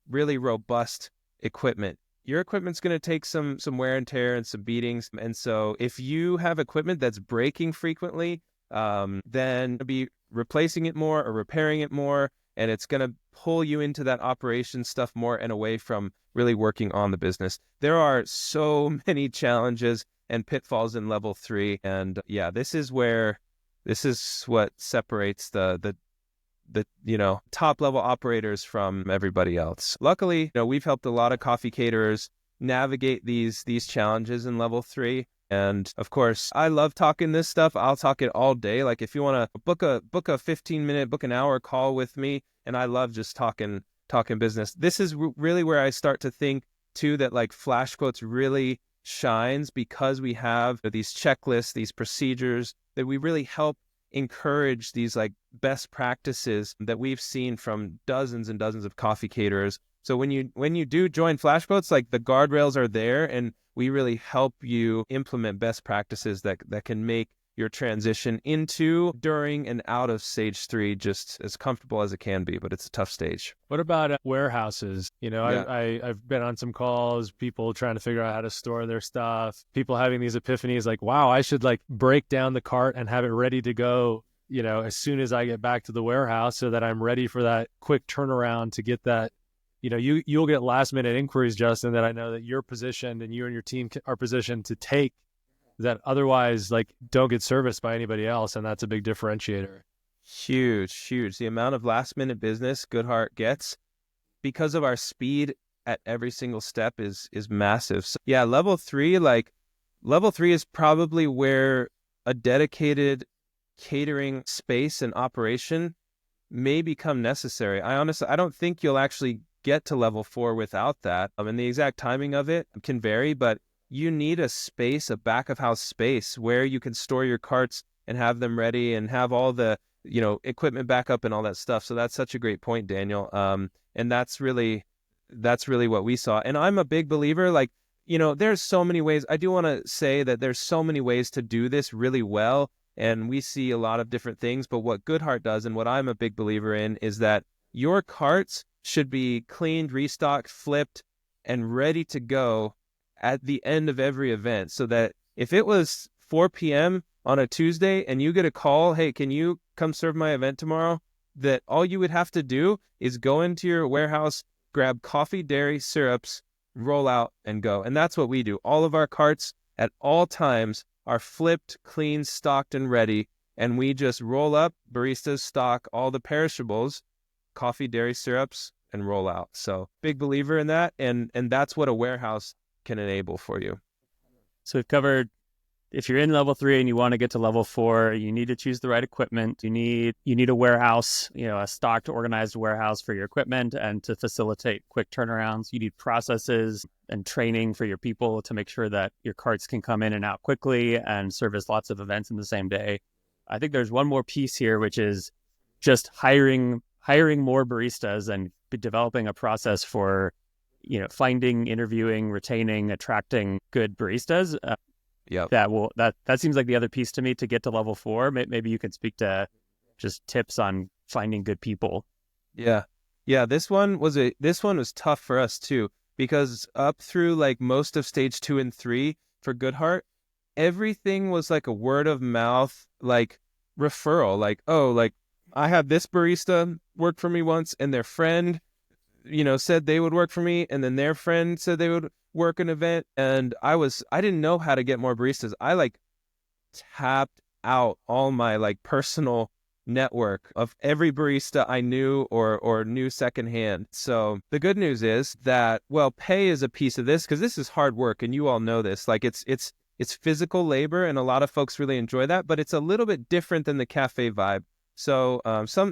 really robust equipment. Your equipment's going to take some wear and tear and some beatings. And so if you have equipment that's breaking frequently, then be replacing it more or repairing it more, and it's going to pull you into that operation stuff more and away from really working on the business. There are so many challenges and pitfalls in level 3, and this is what separates the top level operators from everybody else. Luckily, we've helped a lot of coffee caterers navigate these challenges in level 3. And of course, I love talking this stuff. I'll talk it all day. Like, if you want to book a 15-minute, book an hour call with me, and I love just talking business. This is really where I start to think too that like FlashQuotes really shines because we have these checklists, these procedures that we really help encourage these like best practices that we've seen from dozens and dozens of coffee caterers. So when you do join FlashQuotes, like, the guardrails are there, and we really help you implement best practices that can make your transition into, during, and out of stage 3 just as comfortable as it can be, but it's a tough stage. What about warehouses? Yeah. I've been on some calls, people trying to figure out how to store their stuff, people having these epiphanies like, wow, I should like break down the cart and have it ready to go, as soon as I get back to the warehouse so that I'm ready for that quick turnaround to get that. You'll get last minute inquiries, Justin, that I know that you're positioned and you and your team are positioned to take that otherwise like don't get serviced by anybody else. And that's a big differentiator. Huge. The amount of last minute business Goodhart gets because of our speed at every single step is massive. So yeah, level 3 is probably where a dedicated catering space and operation may become necessary. I don't think you'll actually get to level 4 without that. And the exact timing of it can vary, but you need a space, a back of house space where you can store your carts and have them ready and have all the, equipment backup and all that stuff. So that's such a great point, Daniel. And that's really what we saw. And I'm a big believer, there's so many ways. I do want to say that there's so many ways to do this really well. And we see a lot of different things, but what Goodhart does and what I'm a big believer in is that your carts should be cleaned, restocked, flipped, and ready to go at the end of every event, so that if it was 4 p.m. on a Tuesday and you get a call, hey, can you come serve my event tomorrow? That all you would have to do is go into your warehouse, grab coffee, dairy, syrups, roll out and go. And that's what we do. All of our carts at all times are flipped, clean, stocked, and ready. And we just roll up, baristas stock all the perishables, coffee, dairy, syrups, and roll out. So big believer in that. And that's what a warehouse can enable for you. So we've covered, if you're in level 3 and you want to get to level 4, you need to choose the right equipment. You need a warehouse, a stocked, organized warehouse for your equipment and to facilitate quick turnarounds. You need processes and training for your people to make sure that your carts can come in and out quickly and service lots of events in the same day. I think there's one more piece here, which is just hiring more baristas and developing a process for finding, interviewing, retaining, attracting good baristas. That seems like the other piece to me to get to level 4. Maybe you could speak to just tips on finding good people. Yeah. This one was tough for us too, because up through like most of stage 2 and 3 for Goodhart, everything was like a word of mouth, like referral, like I had this barista work for me once, and their friend said they would work for me, and then their friend said they would work an event, and I didn't know how to get more baristas. I tapped out all my personal network of every barista I knew or knew secondhand. So the good news is that, pay is a piece of this, because this is hard work, and you all know this. It's physical labor, and a lot of folks really enjoy that, but it's a little bit different than the cafe vibe. So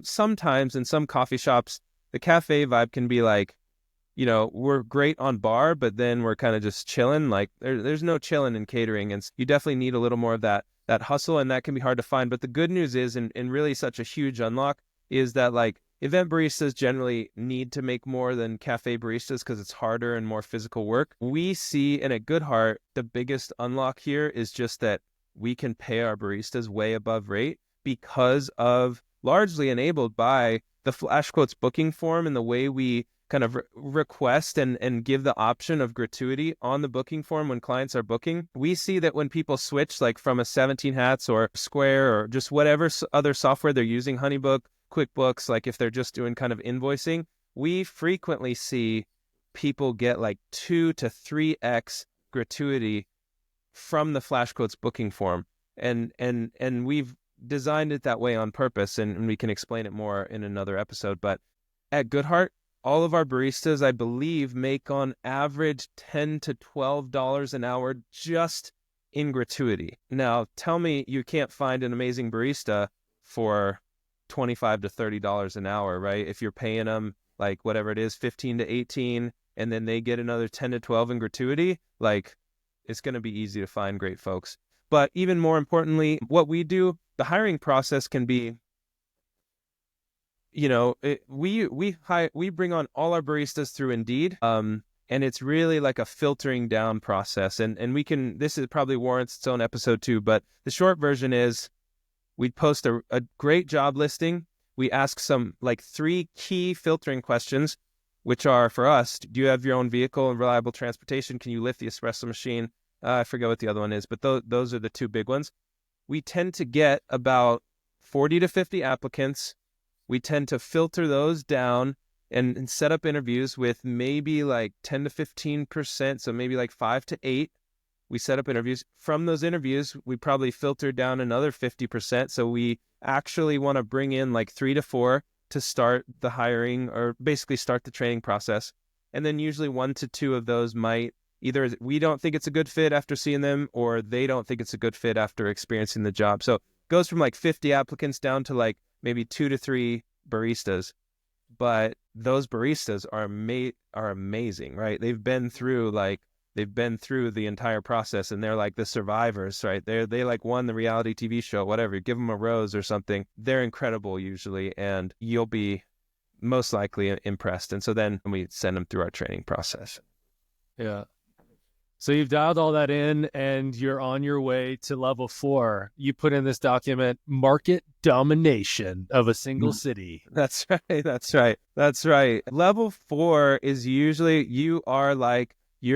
sometimes in some coffee shops, the cafe vibe can be we're great on bar, but then we're kind of just chilling. There's no chilling in catering, and you definitely need a little more of that hustle, and that can be hard to find. But the good news is, and really such a huge unlock, is that event baristas generally need to make more than cafe baristas because it's harder and more physical work. We see, and at Goodhart, the biggest unlock here is just that we can pay our baristas way above rate because of, largely enabled by, the flashquotes booking form and the way we kind of request and give the option of gratuity on the booking form when clients are booking. We see that when people switch from a 17 Hats or Square or just whatever other software they're using, Honeybook, QuickBooks, if they're just doing kind of invoicing, we frequently see people get 2 to 3x gratuity from the flashquotes booking form. And we've designed it that way on purpose, and we can explain it more in another episode. But at Goodhart, all of our baristas, I believe, make on average $10 to $12 an hour just in gratuity. Now, tell me you can't find an amazing barista for $25 to $30 an hour, right? If you're paying them whatever it is, 15 to 18, and then they get another 10 to 12 in gratuity, it's going to be easy to find great folks. But even more importantly, what we do, the hiring process can be, we bring on all our baristas through Indeed. And it's really like a filtering down process. And this is probably warrants its own episode too, but the short version is we'd post a great job listing. We ask some like 3 key filtering questions, which are for us, do you have your own vehicle and reliable transportation? Can you lift the espresso machine? I forget what the other one is, but those are the 2 big ones. We tend to get about 40 to 50 applicants. We tend to filter those down and set up interviews with maybe like 10 to 15%. So maybe like 5 to 8. We set up interviews. From those interviews, we probably filter down another 50%. So we actually want to bring in like 3 to 4 to start the hiring or basically start the training process. And then usually 1 to 2 of those might either we don't think it's a good fit after seeing them, or they don't think it's a good fit after experiencing the job. So it goes from like 50 applicants down to like maybe 2 to 3 baristas. But those baristas are amazing, right? They've been through the entire process, and they're like the survivors, right? They like won the reality TV show, whatever. Give them a rose or something. They're incredible usually, and you'll be most likely impressed. And so then we send them through our training process. Yeah. So you've dialed all that in, and you're on your way to level 4. You put in this document, market domination of a single city. That's right. Level 4 is usually you're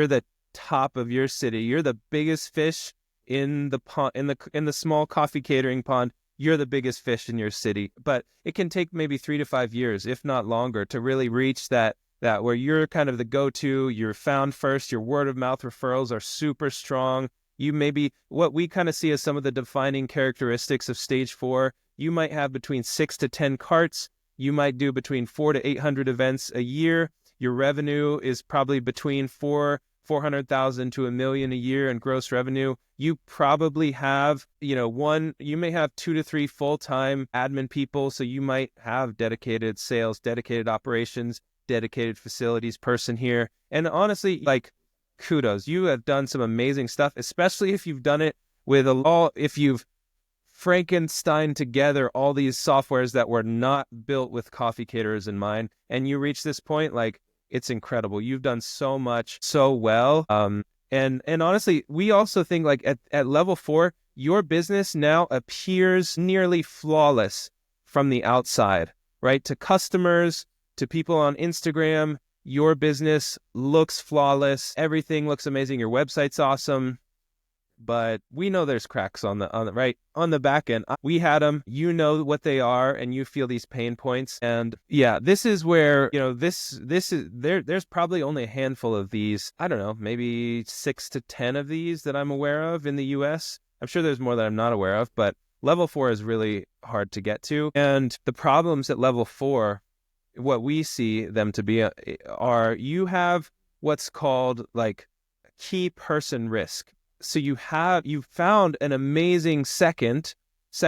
the top of your city. You're the biggest fish in the pond, in the small coffee catering pond. You're the biggest fish in your city. But it can take maybe 3 to 5 years, if not longer, to really reach that where you're kind of the go-to, you're found first, your word of mouth referrals are super strong. You maybe, what we kind of see as some of the defining characteristics of stage 4, you might have between 6 to 10 carts. You might do between 400 to 800 events a year. Your revenue is probably between 400,000 to $1 million a year in gross revenue. You probably have, you may have 2 to 3 full-time admin people. So you might have dedicated sales, dedicated operations, dedicated facilities person here. And honestly, like, kudos. You have done some amazing stuff, especially if you've done it with if you've Frankenstein together all these softwares that were not built with coffee caterers in mind, and you reach this point, like, it's incredible. You've done so much so well. And honestly, we also think like at level 4, your business now appears nearly flawless from the outside, right? To customers, to people on Instagram, your business looks flawless. Everything looks amazing. Your website's awesome. But we know there's cracks on the back end. We had them. You know what they are, and you feel these pain points. And yeah, this is where this is there's probably only a handful of these. I don't know, maybe 6 to 10 of these that I'm aware of in the U.S. I'm sure there's more that I'm not aware of, but level 4 is really hard to get to. And the problems at level 4, what we see them to be are you have what's called like key person risk. So you've found an amazing second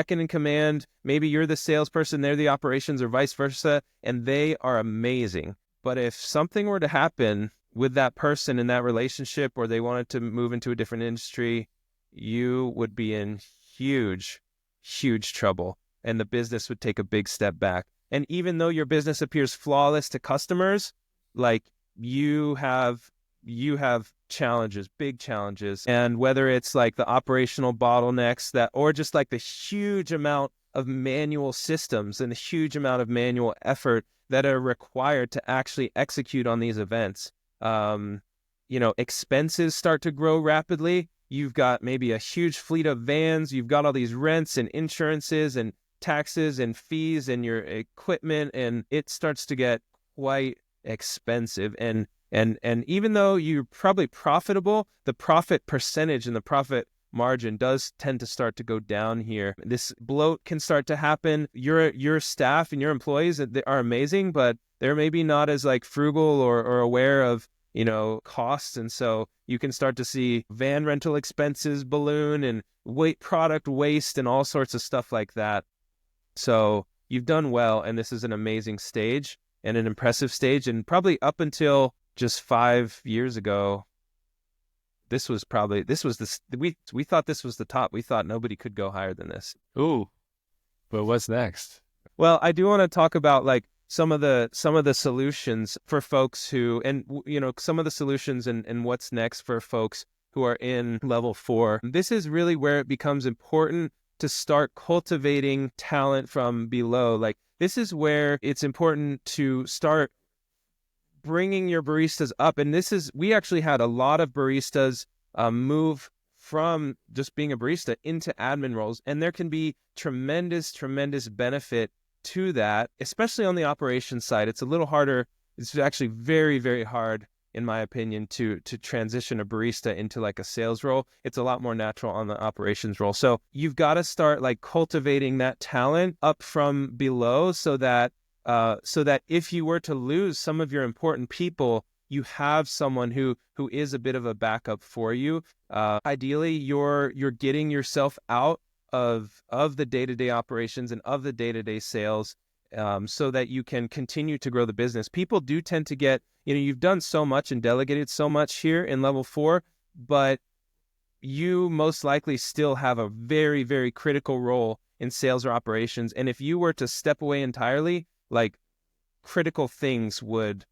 in command. Maybe you're the salesperson, they're the operations, or vice versa, and they are amazing. But if something were to happen with that person in that relationship, or they wanted to move into a different industry, you would be in huge, huge trouble, and the business would take a big step back. And even though your business appears flawless to customers, like you have challenges, big challenges. And whether it's like the operational bottlenecks or just like the huge amount of manual systems and the huge amount of manual effort that are required to actually execute on these events. Expenses start to grow rapidly. You've got maybe a huge fleet of vans. You've got all these rents and insurances and taxes and fees and your equipment, and it starts to get quite expensive. And even though you're probably profitable, the profit percentage and the profit margin does tend to start to go down here. This bloat can start to happen. Your staff and your employees are amazing, but they're maybe not as like frugal or aware of costs. And so you can start to see van rental expenses balloon and product waste and all sorts of stuff like that. So you've done well, and this is an amazing stage and an impressive stage. And probably up until just 5 years ago, we thought this was the top. We thought nobody could go higher than this. Ooh, but what's next? Well, I do want to talk about like some of the solutions for folks who, and some of the solutions and what's next for folks who are in level 4. This is really where it becomes important to start cultivating talent from below. Like, this is where it's important to start bringing your baristas up. And we actually had a lot of baristas move from just being a barista into admin roles. And there can be tremendous benefit to that, especially on the operations side. It's a little harder. It's actually very, very hard, in my opinion, to transition a barista into like a sales role. It's a lot more natural on the operations role. So you've got to start like cultivating that talent up from below so that if you were to lose some of your important people, you have someone who is a bit of a backup for you. Ideally, you're getting yourself out of the day-to-day operations and of the day-to-day sales, so that you can continue to grow the business. People do tend to get, you've done so much and delegated so much here in level 4, but you most likely still have a very, very critical role in sales or operations. And if you were to step away entirely, like, critical things would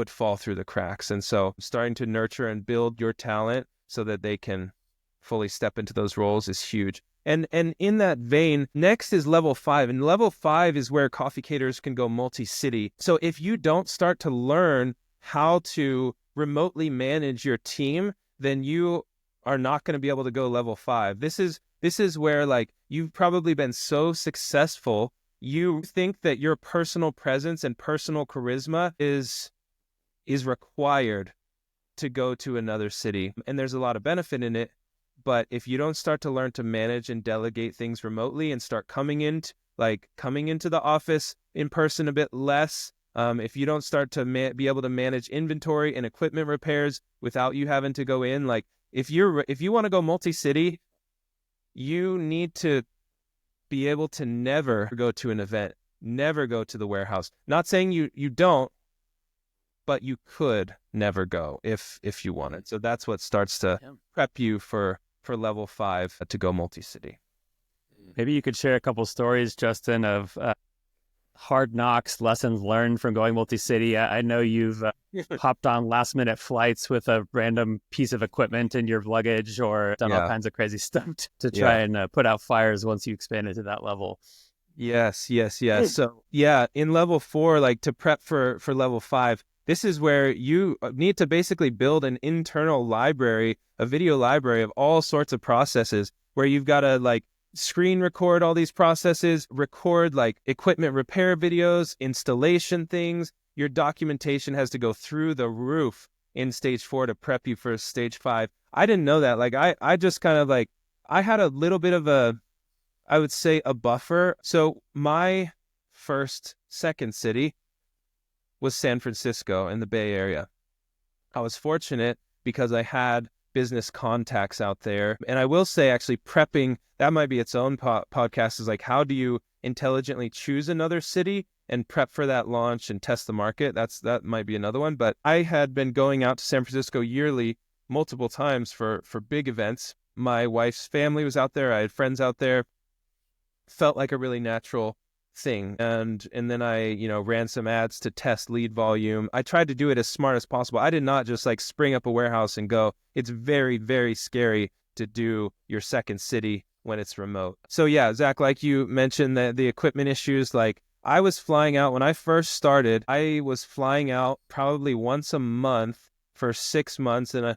fall through the cracks. And so starting to nurture and build your talent so that they can fully step into those roles is huge. And in that vein, next is level 5. And level 5 is where coffee caterers can go multi-city. So if you don't start to learn how to remotely manage your team, then you are not going to be able to go level 5. This is where, like, you've probably been so successful, you think that your personal presence and personal charisma is required to go to another city. And there's a lot of benefit in it. But if you don't start to learn to manage and delegate things remotely and start coming into the office in person a bit less, if you don't start to be able to manage inventory and equipment repairs without you having to go in, like, if you want to go multi-city, you need to be able to never go to an event, never go to the warehouse. Not saying you don't, but you could never go if you wanted. So that's what starts to prep you for level 5 to go multi-city. Maybe you could share a couple stories, Justin, of hard knocks, lessons learned from going multi-city. I know you've hopped on last-minute flights with a random piece of equipment in your luggage, or done all kinds of crazy stuff to try and put out fires once you expanded to that level. Yes. So in level 4, like, to prep for level 5, this is where you need to basically build an internal library, a video library of all sorts of processes, where you've got to, like, screen record all these processes, record, like, equipment repair videos, installation things. Your documentation has to go through the roof in stage 4 to prep you for stage 5. I didn't know that. Like, I just kind of, like, I had a little bit of I would say a buffer. So my second city was San Francisco in the Bay Area. I was fortunate because I had business contacts out there. And I will say, actually, prepping, that might be its own podcast, is like, how do you intelligently choose another city and prep for that launch and test the market? That might be another one. But I had been going out to San Francisco yearly multiple times for big events. My wife's family was out there. I had friends out there. Felt like a really natural thing. And then I, ran some ads to test lead volume. I tried to do it as smart as possible. I did not just, like, spring up a warehouse and go. It's very, very scary to do your second city when it's remote. So yeah, Zach, like you mentioned, the equipment issues, like, I was flying out when I first started. I was flying out probably once a month for 6 months, and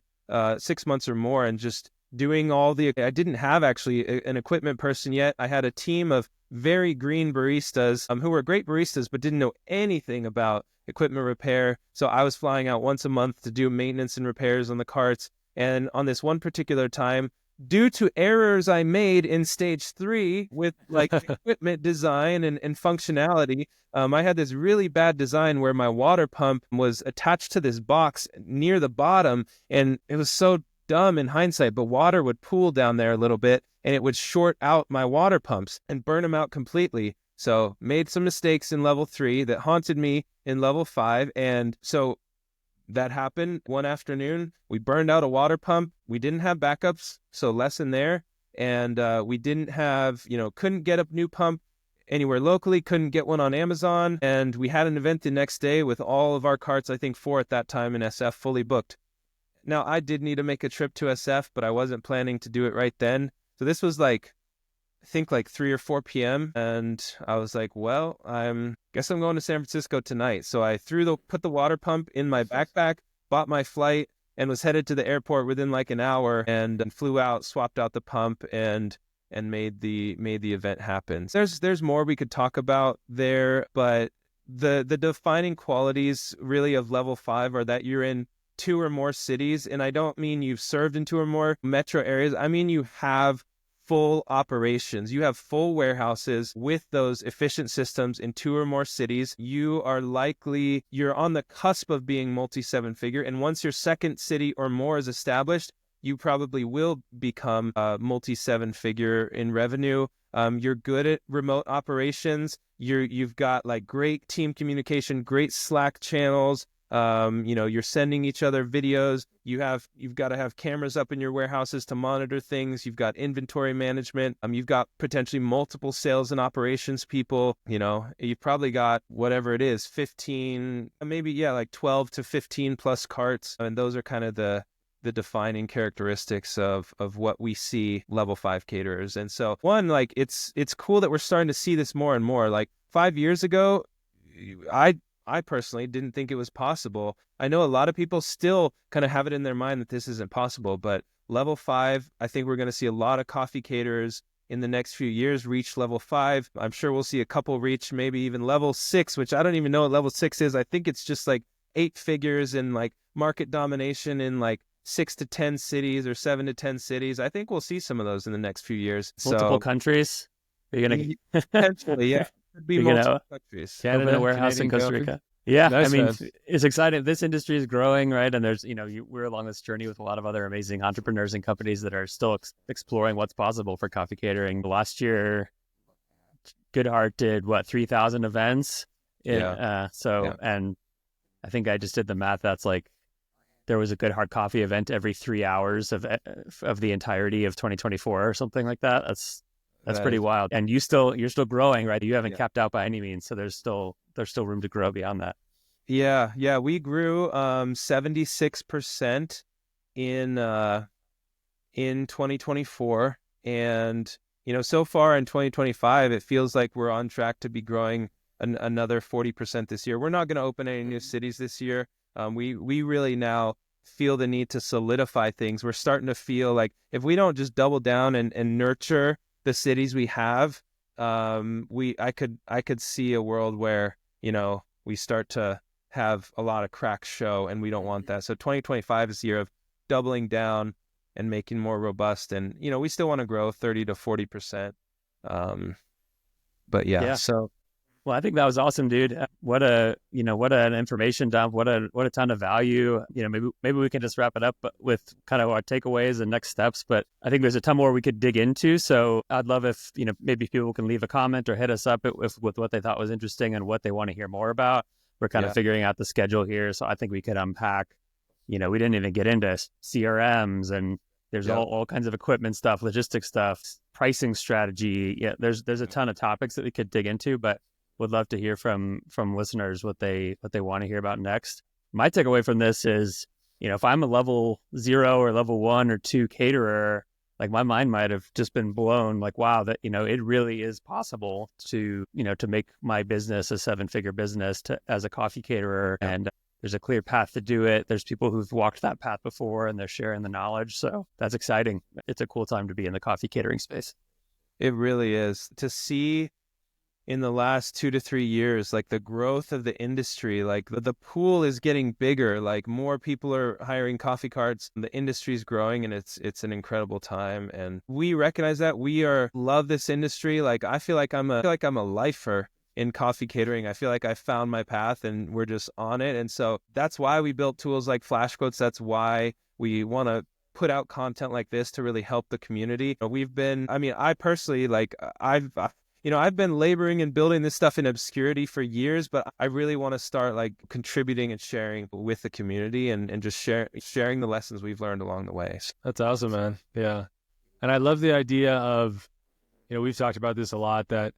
6 months or more, and just doing I didn't have actually an equipment person yet. I had a team of very green baristas who were great baristas, but didn't know anything about equipment repair. So I was flying out once a month to do maintenance and repairs on the carts. And on this one particular time, due to errors I made in stage 3 with, like, equipment design and functionality, I had this really bad design where my water pump was attached to this box near the bottom, and it was so dumb in hindsight, but water would pool down there a little bit and it would short out my water pumps and burn them out completely. So made some mistakes in level 3 that haunted me in level 5. And so that happened one afternoon. We burned out a water pump. We didn't have backups, so lesson there. And we didn't have, couldn't get a new pump. anywhere locally, couldn't get one on Amazon. And we had an event the next day with all of our carts, I think 4 at that time in SF, fully booked. Now, I did need to make a trip to SF, but I wasn't planning to do it right then. So this was like, I think like 3 or 4 p.m. And I was like, well, guess I'm going to San Francisco tonight. So I put the water pump in my backpack, bought my flight, and was headed to the airport within like an hour, and flew out, swapped out the pump, and made the event happen. There's more we could talk about there, but the defining qualities really of level 5 are that you're in 2 or more cities. And I don't mean you've served in 2 or more metro areas. I mean you have full operations. You have full warehouses with those efficient systems in 2 or more cities. You're on the cusp of being multi-7-figure. And once your second city or more is established, you probably will become multi-7-figure in revenue. You're good at remote operations. You've got like great team communication, great Slack channels. You're sending each other videos. You've got to have cameras up in your warehouses to monitor things. You've got inventory management. You've got potentially multiple sales and operations people. You've probably got whatever it is, 15, maybe, like 12 to 15 plus carts. And those are kind of the defining characteristics of what we see level 5 caterers. And so like it's cool that we're starting to see this more and more. Like 5 years ago, I personally didn't think it was possible. I know a lot of people still kind of have it in their mind that this isn't possible, but level 5, I think we're going to see a lot of coffee caterers in the next few years reach level 5. I'm sure we'll see a couple reach maybe even level 6, which I don't even know what level 6 is. I think it's just like 8 figures in like market domination in like 6 to 10 cities or 7 to 10 cities. I think we'll see some of those in the next few years. Multiple countries? Are you going to potentially, yeah. Could be multiple countries. Canada, open a warehouse Canadian in Costa coffee. Rica. Yeah, Nice, I mean, man. it's exciting. This industry is growing, right? And there's, we're along this journey with a lot of other amazing entrepreneurs and companies that are still exploring what's possible for coffee catering. Last year, Goodhart did 3,000 events. And I think I just did the math. That's like, there was a Goodhart Coffee event every 3 hours of the entirety of 2024 or something like that. That's pretty wild. And you're still growing, right? You haven't capped out by any means. So there's still room to grow beyond that. Yeah. We grew 76% in 2024. And, so far in 2025, it feels like we're on track to be growing another 40% this year. We're not going to open any new cities this year. We really now feel the need to solidify things. We're starting to feel like if we don't just double down and nurture the cities we have, I could see a world where, we start to have a lot of cracks show, and we don't want that. So 2025 is the year of doubling down and making more robust. And, we still want to grow 30 to 40%. But yeah. So. Well, I think that was awesome, dude. What an information dump. What a ton of value. Maybe we can just wrap it up with kind of our takeaways and next steps. But I think there's a ton more we could dig into. So I'd love if, maybe people can leave a comment or hit us up with what they thought was interesting and what they want to hear more about. We're kind of figuring out the schedule here. So I think we could unpack, we didn't even get into CRMs, and there's all kinds of equipment stuff, logistics stuff, pricing strategy. Yeah, there's a ton of topics that we could dig into, but would love to hear from listeners what they want to hear about next. My takeaway from this is, if I'm a level 0 or level 1 or 2 caterer, like my mind might have just been blown, like, wow, that, it really is possible to make my business a 7-figure business as a coffee caterer. And there's a clear path to do it. There's people who've walked that path before, and they're sharing the knowledge. So that's exciting. It's a cool time to be in the coffee catering space. It really is. To see in the last 2 to 3 years, like the growth of the industry, like the pool is getting bigger, like more people are hiring coffee carts, the industry is growing, and it's an incredible time. And we recognize that. We love this industry. Like I feel like I'm a lifer in coffee catering. I feel like I found my path and we're just on it. And so that's why we built tools like flashquotes. That's why we want to put out content like this to really help the community. I personally, I've been laboring and building this stuff in obscurity for years, but I really want to start like contributing and sharing with the community and just sharing the lessons we've learned along the way. That's awesome, man. Yeah. And I love the idea of, we've talked about this a lot, that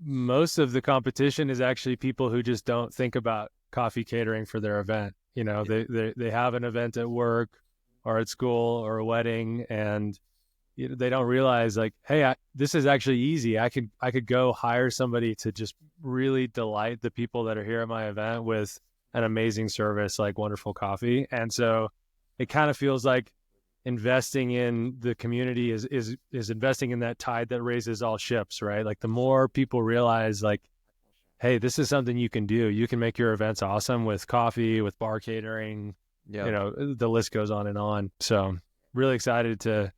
most of the competition is actually people who just don't think about coffee catering for their event. You know, they have an event at work or at school or a wedding, and they don't realize like, hey, this is actually easy. I could go hire somebody to just really delight the people that are here at my event with an amazing service, like wonderful coffee. And so it kind of feels like investing in the community is investing in that tide that raises all ships, right? Like the more people realize like, hey, this is something you can do. You can make your events awesome with coffee, with bar catering. Yeah. You know, the list goes on and on. So really excited to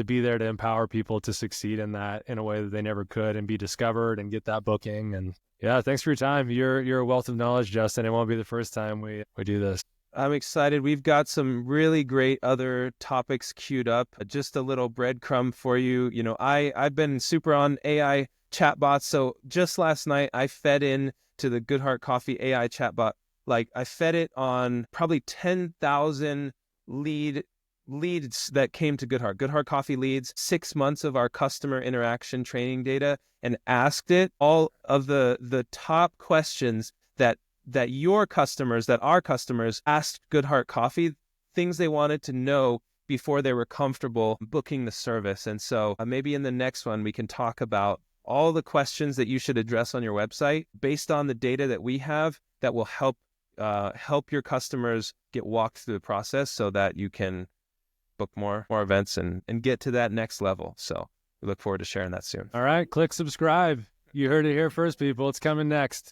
be there to empower people to succeed in that in a way that they never could and be discovered and get that booking. And yeah, thanks for your time. You're a wealth of knowledge, Justin. It won't be the first time we do this. I'm excited. We've got some really great other topics queued up. Just a little breadcrumb for you. You know, I've been super on AI chatbots. So just last night, I fed in to the Goodhart Coffee AI chatbot. Like I fed it on probably 10,000 leads that came to Goodhart Coffee leads, 6 months of our customer interaction training data, and asked it all of the top questions that our customers asked Goodhart Coffee, things they wanted to know before they were comfortable booking the service. And so maybe in the next one, we can talk about all the questions that you should address on your website based on the data that we have that will help your customers get walked through the process so that you can book more events and get to that next level. So we look forward to sharing that soon. All right, click subscribe. You heard it here first, people. It's coming next.